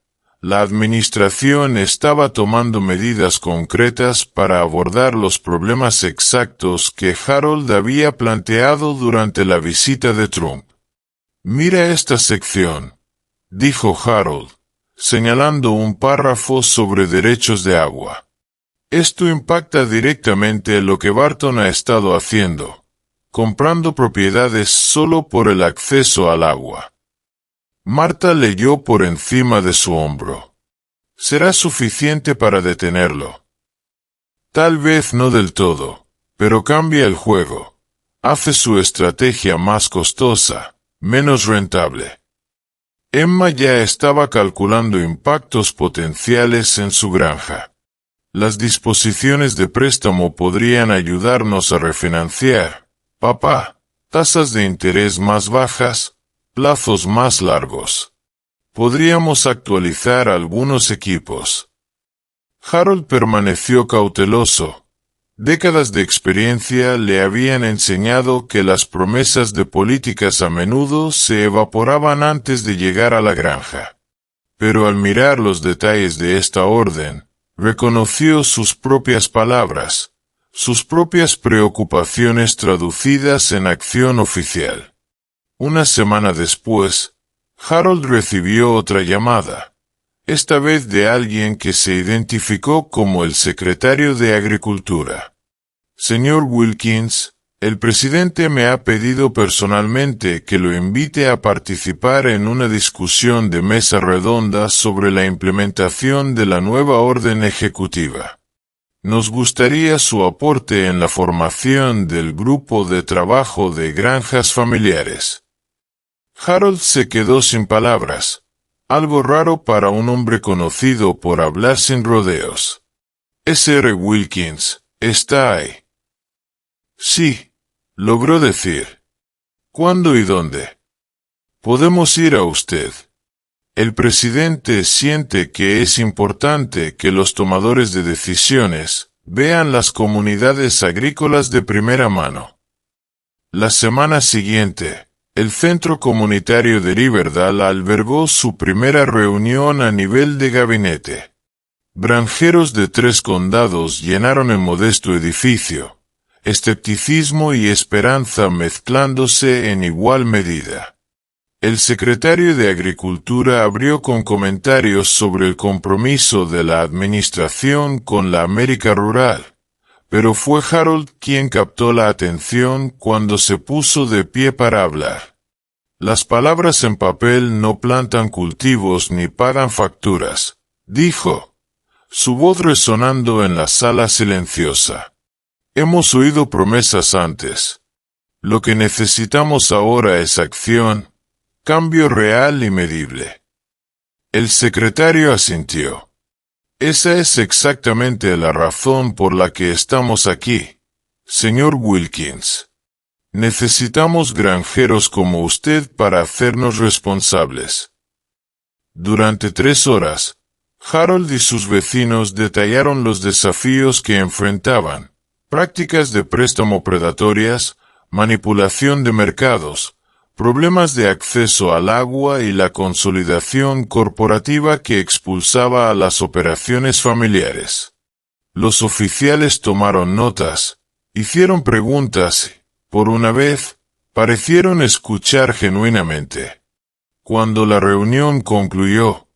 La administración estaba tomando medidas concretas para abordar los problemas exactos que Harold había planteado durante la visita de Trump. «Mira esta sección», dijo Harold, señalando un párrafo sobre derechos de agua. «Esto impacta directamente lo que Barton ha estado haciendo, comprando propiedades solo por el acceso al agua». Marta leyó por encima de su hombro. «Será suficiente para detenerlo». «Tal vez no del todo, pero cambia el juego. Hace su estrategia más costosa, menos rentable». Emma ya estaba calculando impactos potenciales en su granja. «Las disposiciones de préstamo podrían ayudarnos a refinanciar, papá. Tasas de interés más bajas, plazos más largos. Podríamos actualizar algunos equipos». Harold permaneció cauteloso. Décadas de experiencia le habían enseñado que las promesas de políticas a menudo se evaporaban antes de llegar a la granja. Pero al mirar los detalles de esta orden, reconoció sus propias palabras, sus propias preocupaciones traducidas en acción oficial. Una semana después, Harold recibió otra llamada, esta vez de alguien que se identificó como el secretario de Agricultura. «Señor Wilkins, el presidente me ha pedido personalmente que lo invite a participar en una discusión de mesa redonda sobre la implementación de la nueva orden ejecutiva. Nos gustaría su aporte en la formación del grupo de trabajo de granjas familiares». Harold se quedó sin palabras, algo raro para un hombre conocido por hablar sin rodeos. «Sr. Wilkins, ¿está ahí?» «Sí», logró decir. «¿Cuándo y dónde?» «Podemos ir a usted». El presidente siente que es importante que los tomadores de decisiones vean las comunidades agrícolas de primera mano. La semana siguiente, el Centro Comunitario de Riverdale albergó su primera reunión a nivel de gabinete. Granjeros de 3 condados llenaron el modesto edificio, escepticismo y esperanza mezclándose en igual medida. El secretario de Agricultura abrió con comentarios sobre el compromiso de la administración con la América rural, pero fue Harold quien captó la atención cuando se puso de pie para hablar. «Las palabras en papel no plantan cultivos ni pagan facturas», dijo, su voz resonando en la sala silenciosa. «Hemos oído promesas antes. Lo que necesitamos ahora es acción, cambio real y medible». El secretario asintió. «Esa es exactamente la razón por la que estamos aquí, señor Wilkins. Necesitamos granjeros como usted para hacernos responsables». Durante 3 horas, Harold y sus vecinos detallaron los desafíos que enfrentaban: prácticas de préstamo predatorias, manipulación de mercados, problemas de acceso al agua y la consolidación corporativa que expulsaba a las operaciones familiares. Los oficiales tomaron notas, hicieron preguntas y, por una vez, parecieron escuchar genuinamente. Cuando la reunión concluyó,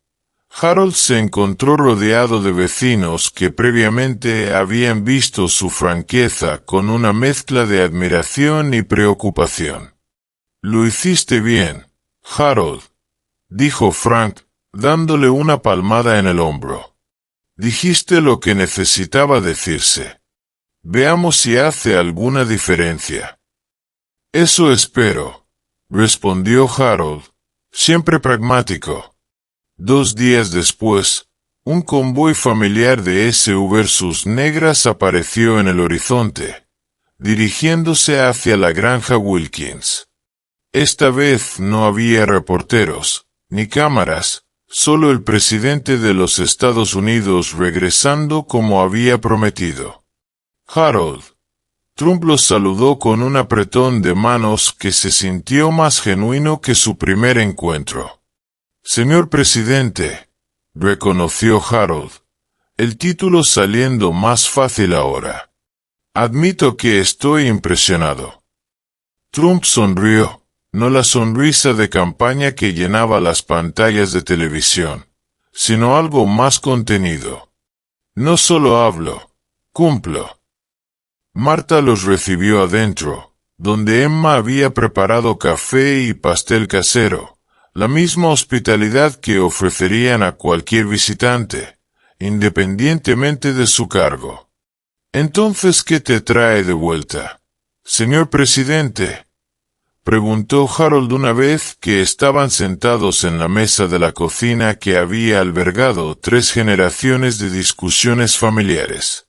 Harold se encontró rodeado de vecinos que previamente habían visto su franqueza con una mezcla de admiración y preocupación. «Lo hiciste bien, Harold», dijo Frank, dándole una palmada en el hombro. «Dijiste lo que necesitaba decirse. Veamos si hace alguna diferencia». «Eso espero», respondió Harold, siempre pragmático. 2 días después, Un convoy familiar de SUVs negras apareció en el horizonte, dirigiéndose hacia la granja Wilkins. Esta vez no había reporteros, ni cámaras, solo el presidente de los Estados Unidos regresando como había prometido. Harold. Trump los saludó con un apretón de manos que se sintió más genuino que su primer encuentro. Señor presidente, reconoció Harold, el título saliendo más fácil ahora. Admito que estoy impresionado. Trump sonrió, no la sonrisa de campaña que llenaba las pantallas de televisión, sino algo más contenido. No solo hablo, cumplo. Marta los recibió adentro, donde Emma había preparado café y pastel casero, la misma hospitalidad que ofrecerían a cualquier visitante, independientemente de su cargo. «Entonces, ¿qué te trae de vuelta, señor presidente?», preguntó Harold una vez que estaban sentados en la mesa de la cocina que había albergado 3 generaciones de discusiones familiares.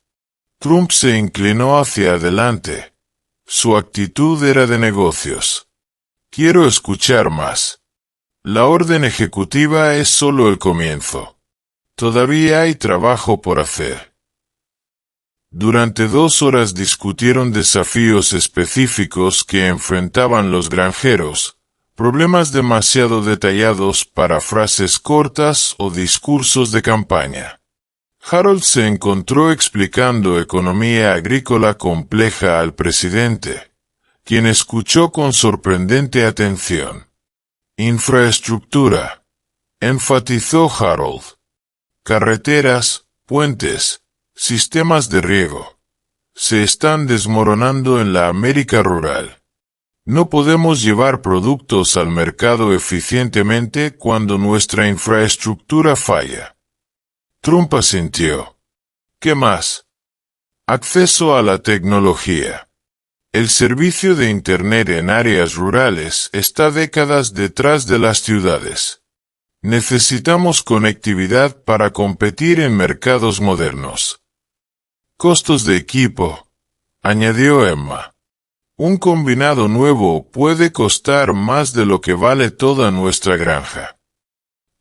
Trump se inclinó hacia adelante. Su actitud era de negocios. «Quiero escuchar más. La orden ejecutiva es solo el comienzo. Todavía hay trabajo por hacer». Durante 2 horas discutieron desafíos específicos que enfrentaban los granjeros, problemas demasiado detallados para frases cortas o discursos de campaña. Harold se encontró explicando economía agrícola compleja al presidente, quien escuchó con sorprendente atención. Infraestructura, enfatizó Harold. Carreteras, puentes, sistemas de riego. Se están desmoronando en la América rural. No podemos llevar productos al mercado eficientemente cuando nuestra infraestructura falla. Trump asintió. ¿Qué más? Acceso a la tecnología. El servicio de Internet en áreas rurales está décadas detrás de las ciudades. Necesitamos conectividad para competir en mercados modernos. Costos de equipo, añadió Emma. Un combinado nuevo puede costar más de lo que vale toda nuestra granja.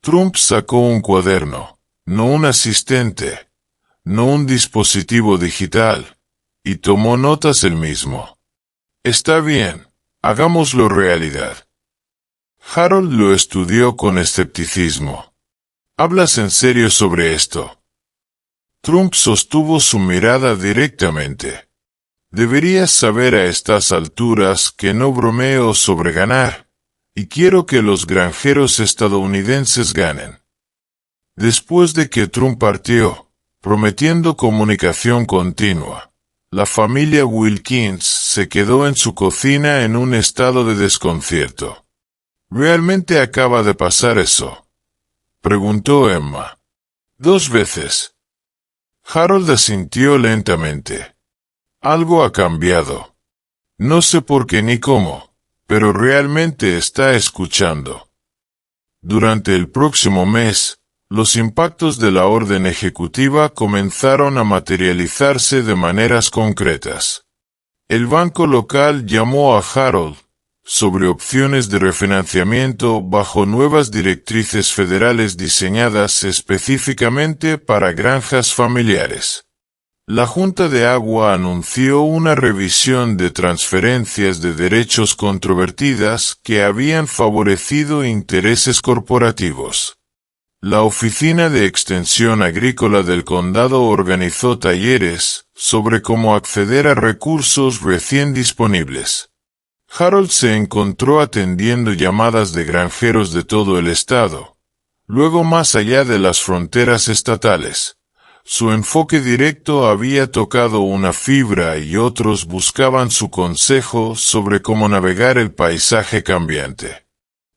Trump sacó un cuaderno, no un asistente, no un dispositivo digital, y tomó notas él mismo. Está bien, hagámoslo realidad. Harold lo estudió con escepticismo. ¿Hablas en serio sobre esto? Trump sostuvo su mirada directamente. Deberías saber a estas alturas que no bromeo sobre ganar, y quiero que los granjeros estadounidenses ganen. Después de que Trump partió, prometiendo comunicación continua, la familia Wilkins se quedó en su cocina en un estado de desconcierto. ¿Realmente acaba de pasar eso?, preguntó Emma. 2 veces. Harold asintió lentamente. Algo ha cambiado. No sé por qué ni cómo, pero realmente está escuchando. Durante el próximo mes, los impactos de la orden ejecutiva comenzaron a materializarse de maneras concretas. El banco local llamó a Harold sobre opciones de refinanciamiento bajo nuevas directrices federales diseñadas específicamente para granjas familiares. La Junta de Agua anunció una revisión de transferencias de derechos controvertidas que habían favorecido intereses corporativos. La Oficina de Extensión Agrícola del Condado organizó talleres sobre cómo acceder a recursos recién disponibles. Harold se encontró atendiendo llamadas de granjeros de todo el estado, luego más allá de las fronteras estatales. Su enfoque directo había tocado una fibra y otros buscaban su consejo sobre cómo navegar el paisaje cambiante.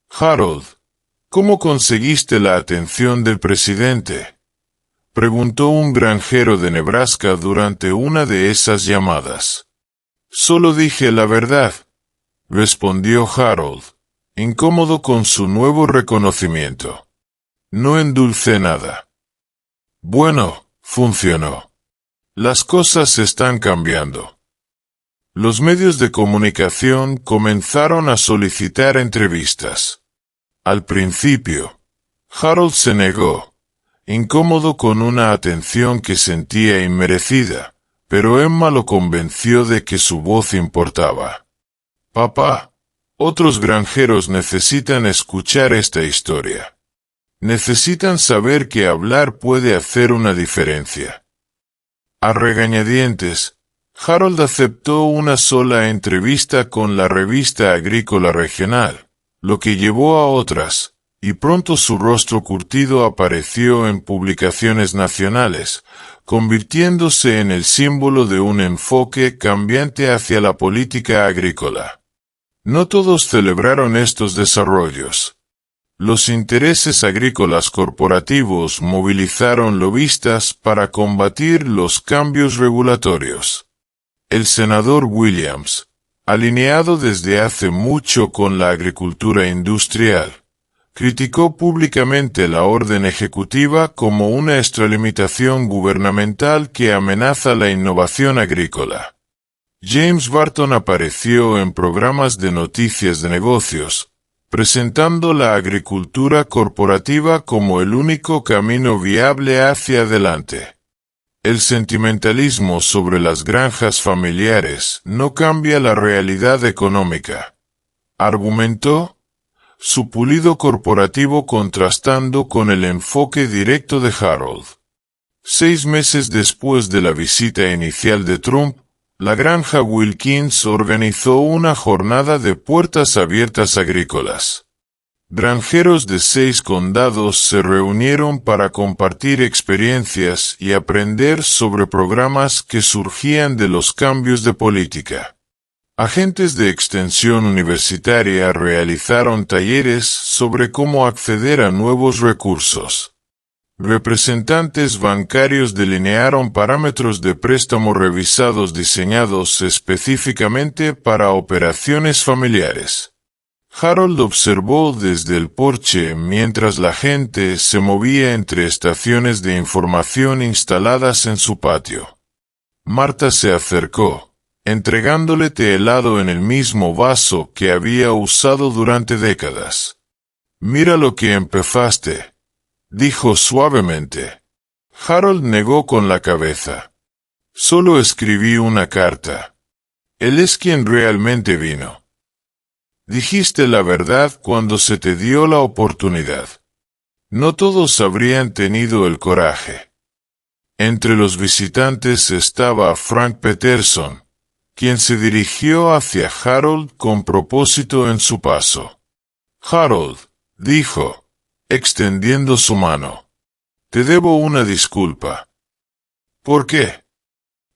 Harold, ¿cómo conseguiste la atención del presidente?, preguntó un granjero de Nebraska durante una de esas llamadas. Solo dije la verdad, respondió Harold, incómodo con su nuevo reconocimiento. No endulcé nada. Bueno, funcionó. Las cosas están cambiando. Los medios de comunicación comenzaron a solicitar entrevistas. Al principio, Harold se negó, incómodo con una atención que sentía inmerecida, pero Emma lo convenció de que su voz importaba. Papá, otros granjeros necesitan escuchar esta historia. Necesitan saber que hablar puede hacer una diferencia. A regañadientes, Harold aceptó una sola entrevista con la revista agrícola regional, lo que llevó a otras, y pronto su rostro curtido apareció en publicaciones nacionales, convirtiéndose en el símbolo de un enfoque cambiante hacia la política agrícola. No todos celebraron estos desarrollos. Los intereses agrícolas corporativos movilizaron lobistas para combatir los cambios regulatorios. El senador Williams, alineado desde hace mucho con la agricultura industrial, criticó públicamente la orden ejecutiva como una extralimitación gubernamental que amenaza la innovación agrícola. James Barton apareció en programas de noticias de negocios, presentando la agricultura corporativa como el único camino viable hacia adelante. El sentimentalismo sobre las granjas familiares no cambia la realidad económica, argumentó, su pulido corporativo contrastando con el enfoque directo de Harold. 6 meses después de la visita inicial de Trump, la granja Wilkins organizó una jornada de puertas abiertas agrícolas. Granjeros de 6 condados se reunieron para compartir experiencias y aprender sobre programas que surgían de los cambios de política. Agentes de extensión universitaria realizaron talleres sobre cómo acceder a nuevos recursos. Representantes bancarios delinearon parámetros de préstamo revisados diseñados específicamente para operaciones familiares. Harold observó desde el porche mientras la gente se movía entre estaciones de información instaladas en su patio. Marta se acercó, entregándole té helado en el mismo vaso que había usado durante décadas. «Mira lo que empezaste», dijo suavemente. Harold negó con la cabeza. «Solo escribí una carta. Él es quien realmente vino. Dijiste la verdad cuando se te dio la oportunidad. No todos habrían tenido el coraje». Entre los visitantes estaba Frank Peterson, quien se dirigió hacia Harold con propósito en su paso. «Harold», dijo, extendiendo su mano, «te debo una disculpa». «¿Por qué?»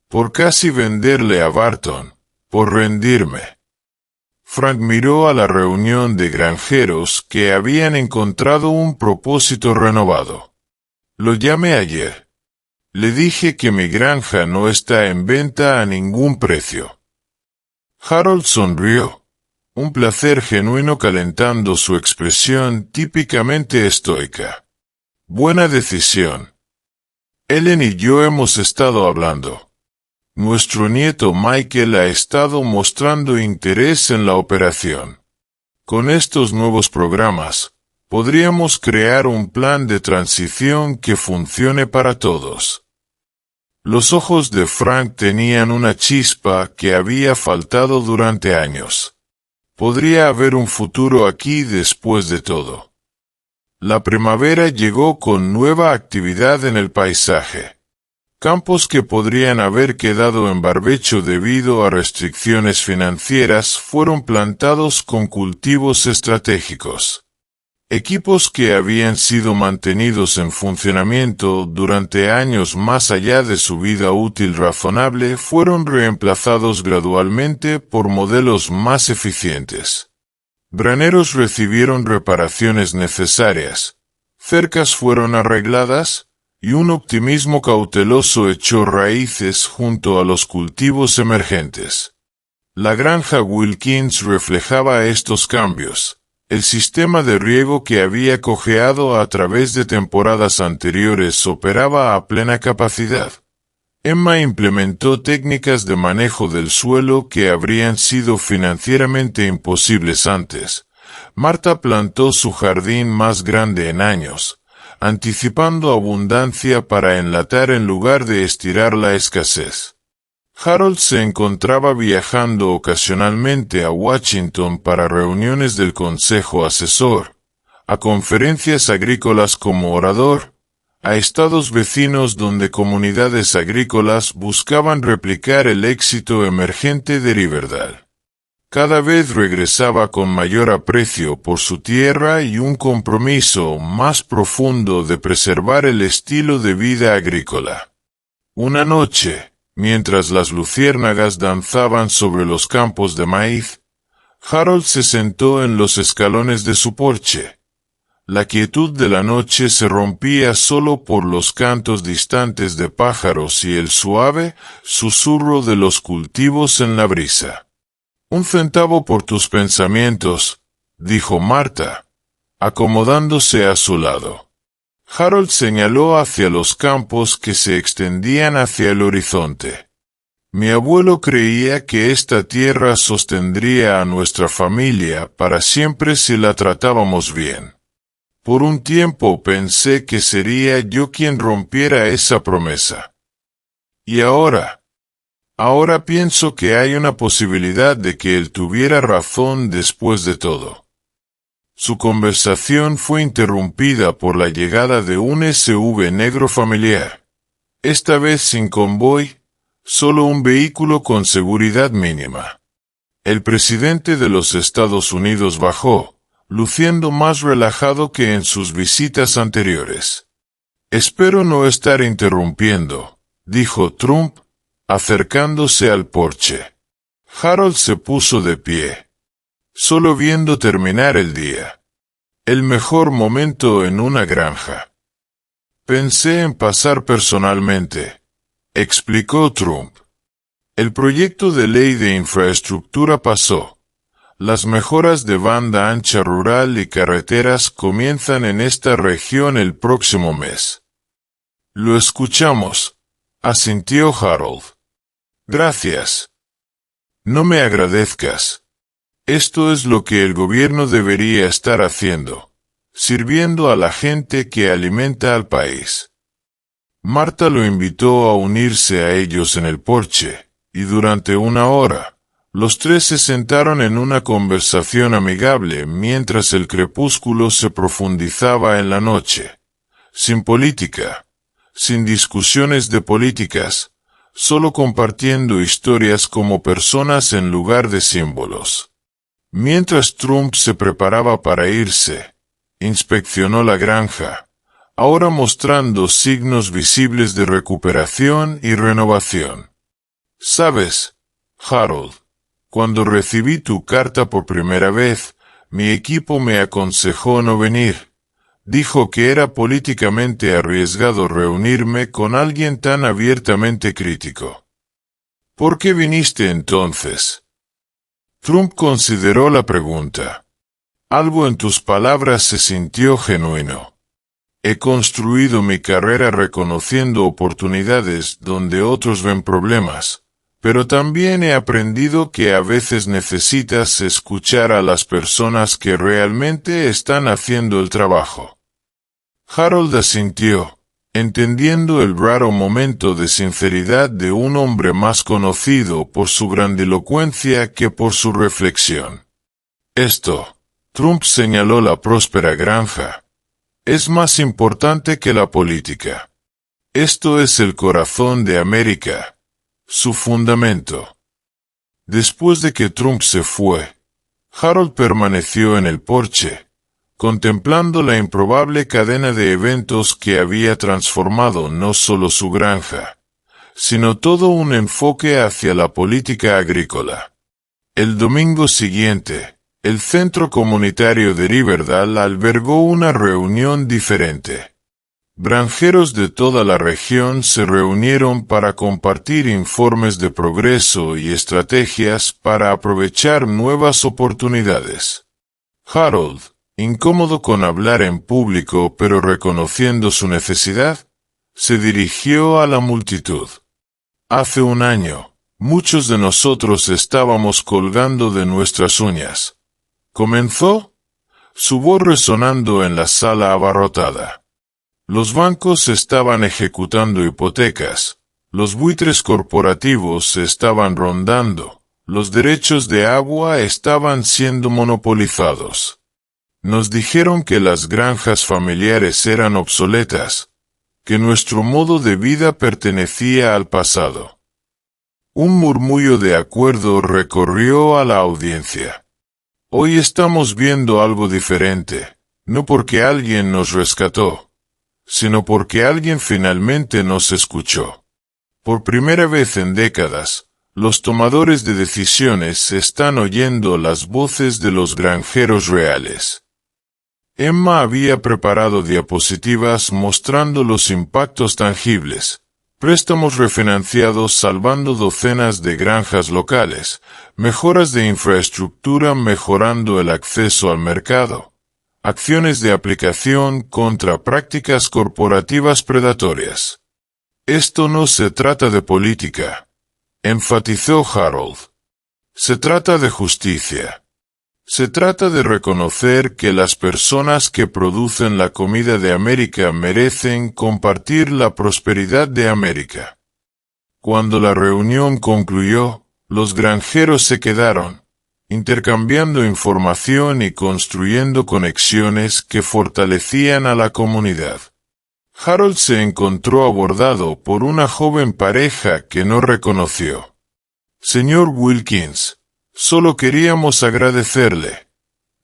«Por casi venderle a Barton, por rendirme». Frank miró a la reunión de granjeros que habían encontrado un propósito renovado. «Lo llamé ayer. Le dije que mi granja no está en venta a ningún precio». Harold sonrió, un placer genuino calentando su expresión típicamente estoica. «Buena decisión. Ellen y yo hemos estado hablando. Nuestro nieto Michael ha estado mostrando interés en la operación. Con estos nuevos programas, podríamos crear un plan de transición que funcione para todos». Los ojos de Frank tenían una chispa que había faltado durante años. Podría haber un futuro aquí después de todo. La primavera llegó con nueva actividad en el paisaje. Campos que podrían haber quedado en barbecho debido a restricciones financieras fueron plantados con cultivos estratégicos. Equipos que habían sido mantenidos en funcionamiento durante años más allá de su vida útil razonable fueron reemplazados gradualmente por modelos más eficientes. Graneros recibieron reparaciones necesarias, cercas fueron arregladas, y un optimismo cauteloso echó raíces junto a los cultivos emergentes. La granja Wilkins reflejaba estos cambios, El sistema de riego que había cojeado a través de temporadas anteriores operaba a plena capacidad. Emma implementó técnicas de manejo del suelo que habrían sido financieramente imposibles antes. Marta plantó su jardín más grande en años, anticipando abundancia para enlatar en lugar de estirar la escasez. Harold se encontraba viajando ocasionalmente a Washington para reuniones del Consejo Asesor, a conferencias agrícolas como orador, a estados vecinos donde comunidades agrícolas buscaban replicar el éxito emergente de Riverdale. Cada vez regresaba con mayor aprecio por su tierra y un compromiso más profundo de preservar el estilo de vida agrícola. Una noche, mientras las luciérnagas danzaban sobre los campos de maíz, Harold se sentó en los escalones de su porche. La quietud de la noche se rompía solo por los cantos distantes de pájaros y el suave susurro de los cultivos en la brisa. «Un centavo por tus pensamientos», dijo Marta, acomodándose a su lado. Harold señaló hacia los campos que se extendían hacia el horizonte. «Mi abuelo creía que esta tierra sostendría a nuestra familia para siempre si la tratábamos bien. Por un tiempo pensé que sería yo quien rompiera esa promesa. Y ahora pienso que hay una posibilidad de que él tuviera razón después de todo». Su conversación fue interrumpida por la llegada de un SUV negro familiar. Esta vez sin convoy, solo un vehículo con seguridad mínima. El presidente de los Estados Unidos bajó, luciendo más relajado que en sus visitas anteriores. «Espero no estar interrumpiendo», dijo Trump, acercándose al porche. Harold se puso de pie, solo viendo terminar el día. «El mejor momento en una granja». «Pensé en pasar personalmente», explicó Trump. «El proyecto de ley de infraestructura pasó. Las mejoras de banda ancha rural y carreteras comienzan en esta región el próximo mes». «Lo escuchamos», asintió Harold. «Gracias». «No me agradezcas. Esto es lo que el gobierno debería estar haciendo, sirviendo a la gente que alimenta al país». Marta lo invitó a unirse a ellos en el porche, y durante una hora, los tres se sentaron en una conversación amigable mientras el crepúsculo se profundizaba en la noche. Sin política, sin discusiones de políticas, solo compartiendo historias como personas en lugar de símbolos. Mientras Trump se preparaba para irse, inspeccionó la granja, ahora mostrando signos visibles de recuperación y renovación. «¿Sabes, Harold? Cuando recibí tu carta por primera vez, mi equipo me aconsejó no venir. Dijo que era políticamente arriesgado reunirme con alguien tan abiertamente crítico». «¿Por qué viniste entonces?» Trump consideró la pregunta. Algo en tus palabras se sintió genuino. «He construido mi carrera reconociendo oportunidades donde otros ven problemas. Pero también he aprendido que a veces necesitas escuchar a las personas que realmente están haciendo el trabajo». Harold asintió, entendiendo el raro momento de sinceridad de un hombre más conocido por su grandilocuencia que por su reflexión. «Esto», Trump señaló la próspera granja, «es más importante que la política. Esto es el corazón de América, su fundamento». Después de que Trump se fue, Harold permaneció en el porche, contemplando la improbable cadena de eventos que había transformado no solo su granja, sino todo un enfoque hacia la política agrícola. El domingo siguiente, el centro comunitario de Riverdale albergó una reunión diferente. Granjeros de toda la región se reunieron para compartir informes de progreso y estrategias para aprovechar nuevas oportunidades. Harold, incómodo con hablar en público pero reconociendo su necesidad, se dirigió a la multitud. Hace un año, muchos de nosotros estábamos colgando de nuestras uñas. ¿Comenzó? Su voz resonando en la sala abarrotada. Los bancos estaban ejecutando hipotecas, los buitres corporativos estaban rondando, los derechos de agua estaban siendo monopolizados. Nos dijeron que las granjas familiares eran obsoletas, que nuestro modo de vida pertenecía al pasado. Un murmullo de acuerdo recorrió a la audiencia. Hoy estamos viendo algo diferente, no porque alguien nos rescató, sino porque alguien finalmente nos escuchó. Por primera vez en décadas, los tomadores de decisiones están oyendo las voces de los granjeros reales. Emma había preparado diapositivas mostrando los impactos tangibles, préstamos refinanciados salvando docenas de granjas locales, mejoras de infraestructura mejorando el acceso al mercado, acciones de aplicación contra prácticas corporativas predatorias. Esto no se trata de política, enfatizó Harold. Se trata de justicia. Se trata de reconocer que las personas que producen la comida de América merecen compartir la prosperidad de América. Cuando la reunión concluyó, los granjeros se quedaron, intercambiando información y construyendo conexiones que fortalecían a la comunidad. Harold se encontró abordado por una joven pareja que no reconoció. Señor Wilkins, solo queríamos agradecerle,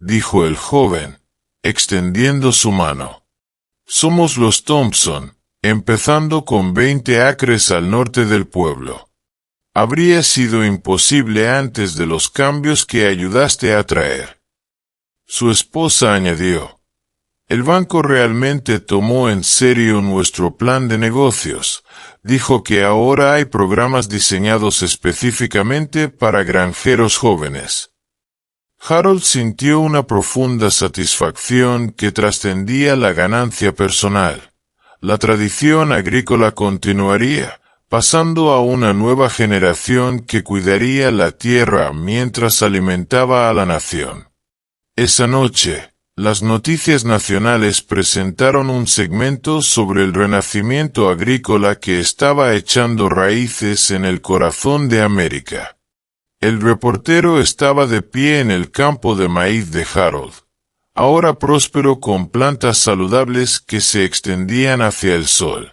dijo el joven, extendiendo su mano. Somos los Thompson, empezando con 20 acres al norte del pueblo. Habría sido imposible antes de los cambios que ayudaste a traer. Su esposa añadió, el banco realmente tomó en serio nuestro plan de negocios. Dijo que ahora hay programas diseñados específicamente para granjeros jóvenes. Harold sintió una profunda satisfacción que trascendía la ganancia personal. La tradición agrícola continuaría, pasando a una nueva generación que cuidaría la tierra mientras alimentaba a la nación. Esa noche, las noticias nacionales presentaron un segmento sobre el renacimiento agrícola que estaba echando raíces en el corazón de América. El reportero estaba de pie en el campo de maíz de Harold, ahora próspero con plantas saludables que se extendían hacia el sol.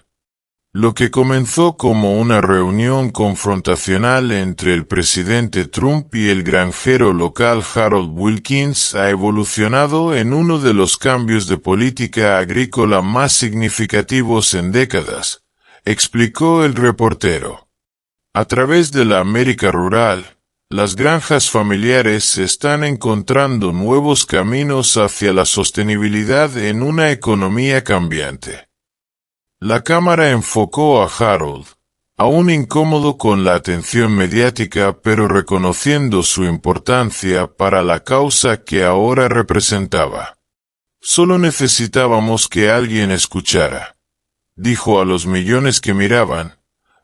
Lo que comenzó como una reunión confrontacional entre el presidente Trump y el granjero local Harold Wilkins ha evolucionado en uno de los cambios de política agrícola más significativos en décadas, explicó el reportero. A través de la América rural, las granjas familiares están encontrando nuevos caminos hacia la sostenibilidad en una economía cambiante. La cámara enfocó a Harold, aún incómodo con la atención mediática pero reconociendo su importancia para la causa que ahora representaba. Solo necesitábamos que alguien escuchara, dijo a los millones que miraban.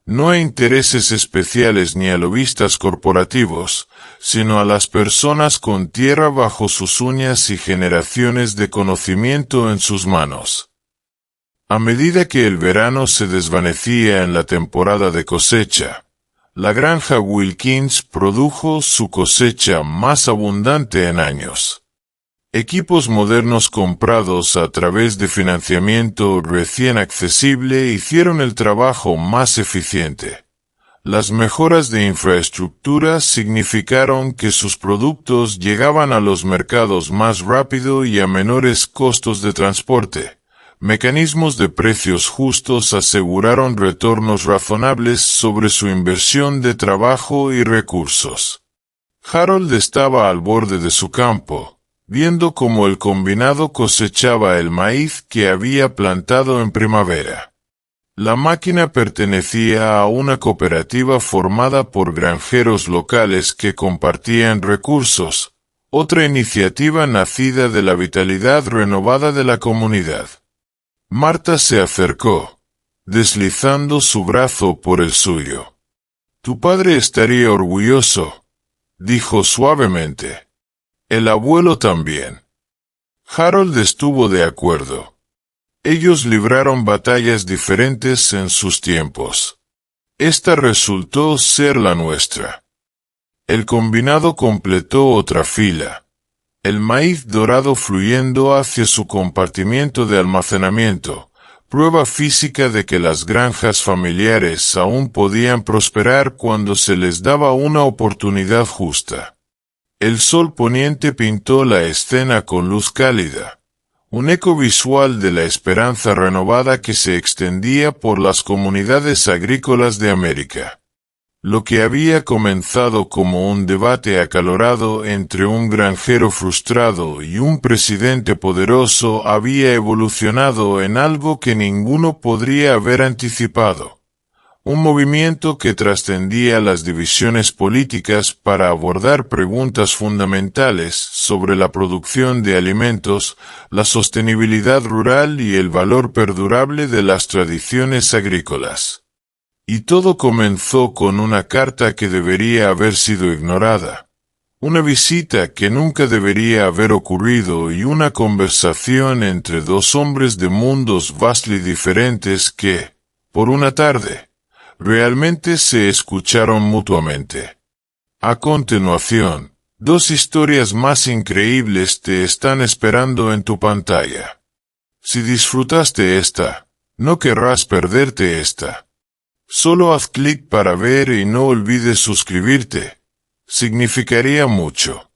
No a intereses especiales ni a lobistas corporativos, sino a las personas con tierra bajo sus uñas y generaciones de conocimiento en sus manos. A medida que el verano se desvanecía en la temporada de cosecha, la granja Wilkins produjo su cosecha más abundante en años. Equipos modernos comprados a través de financiamiento recién accesible hicieron el trabajo más eficiente. Las mejoras de infraestructura significaron que sus productos llegaban a los mercados más rápido y a menores costos de transporte. Mecanismos de precios justos aseguraron retornos razonables sobre su inversión de trabajo y recursos. Harold estaba al borde de su campo, viendo cómo el combinado cosechaba el maíz que había plantado en primavera. La máquina pertenecía a una cooperativa formada por granjeros locales que compartían recursos, otra iniciativa nacida de la vitalidad renovada de la comunidad. Marta se acercó, deslizando su brazo por el suyo. Tu padre estaría orgulloso, dijo suavemente. El abuelo también. Harold estuvo de acuerdo. Ellos libraron batallas diferentes en sus tiempos. Esta resultó ser la nuestra. El combinado completó otra fila. El maíz dorado fluyendo hacia su compartimiento de almacenamiento, prueba física de que las granjas familiares aún podían prosperar cuando se les daba una oportunidad justa. El sol poniente pintó la escena con luz cálida, un eco visual de la esperanza renovada que se extendía por las comunidades agrícolas de América. Lo que había comenzado como un debate acalorado entre un granjero frustrado y un presidente poderoso había evolucionado en algo que ninguno podría haber anticipado. Un movimiento que trascendía las divisiones políticas para abordar preguntas fundamentales sobre la producción de alimentos, la sostenibilidad rural y el valor perdurable de las tradiciones agrícolas. Y todo comenzó con una carta que debería haber sido ignorada, una visita que nunca debería haber ocurrido y una conversación entre dos hombres de mundos vastly diferentes que, por una tarde, realmente se escucharon mutuamente. A continuación, dos historias más increíbles te están esperando en tu pantalla. Si disfrutaste esta, no querrás perderte esta. Solo haz clic para ver y no olvides suscribirte. Significaría mucho.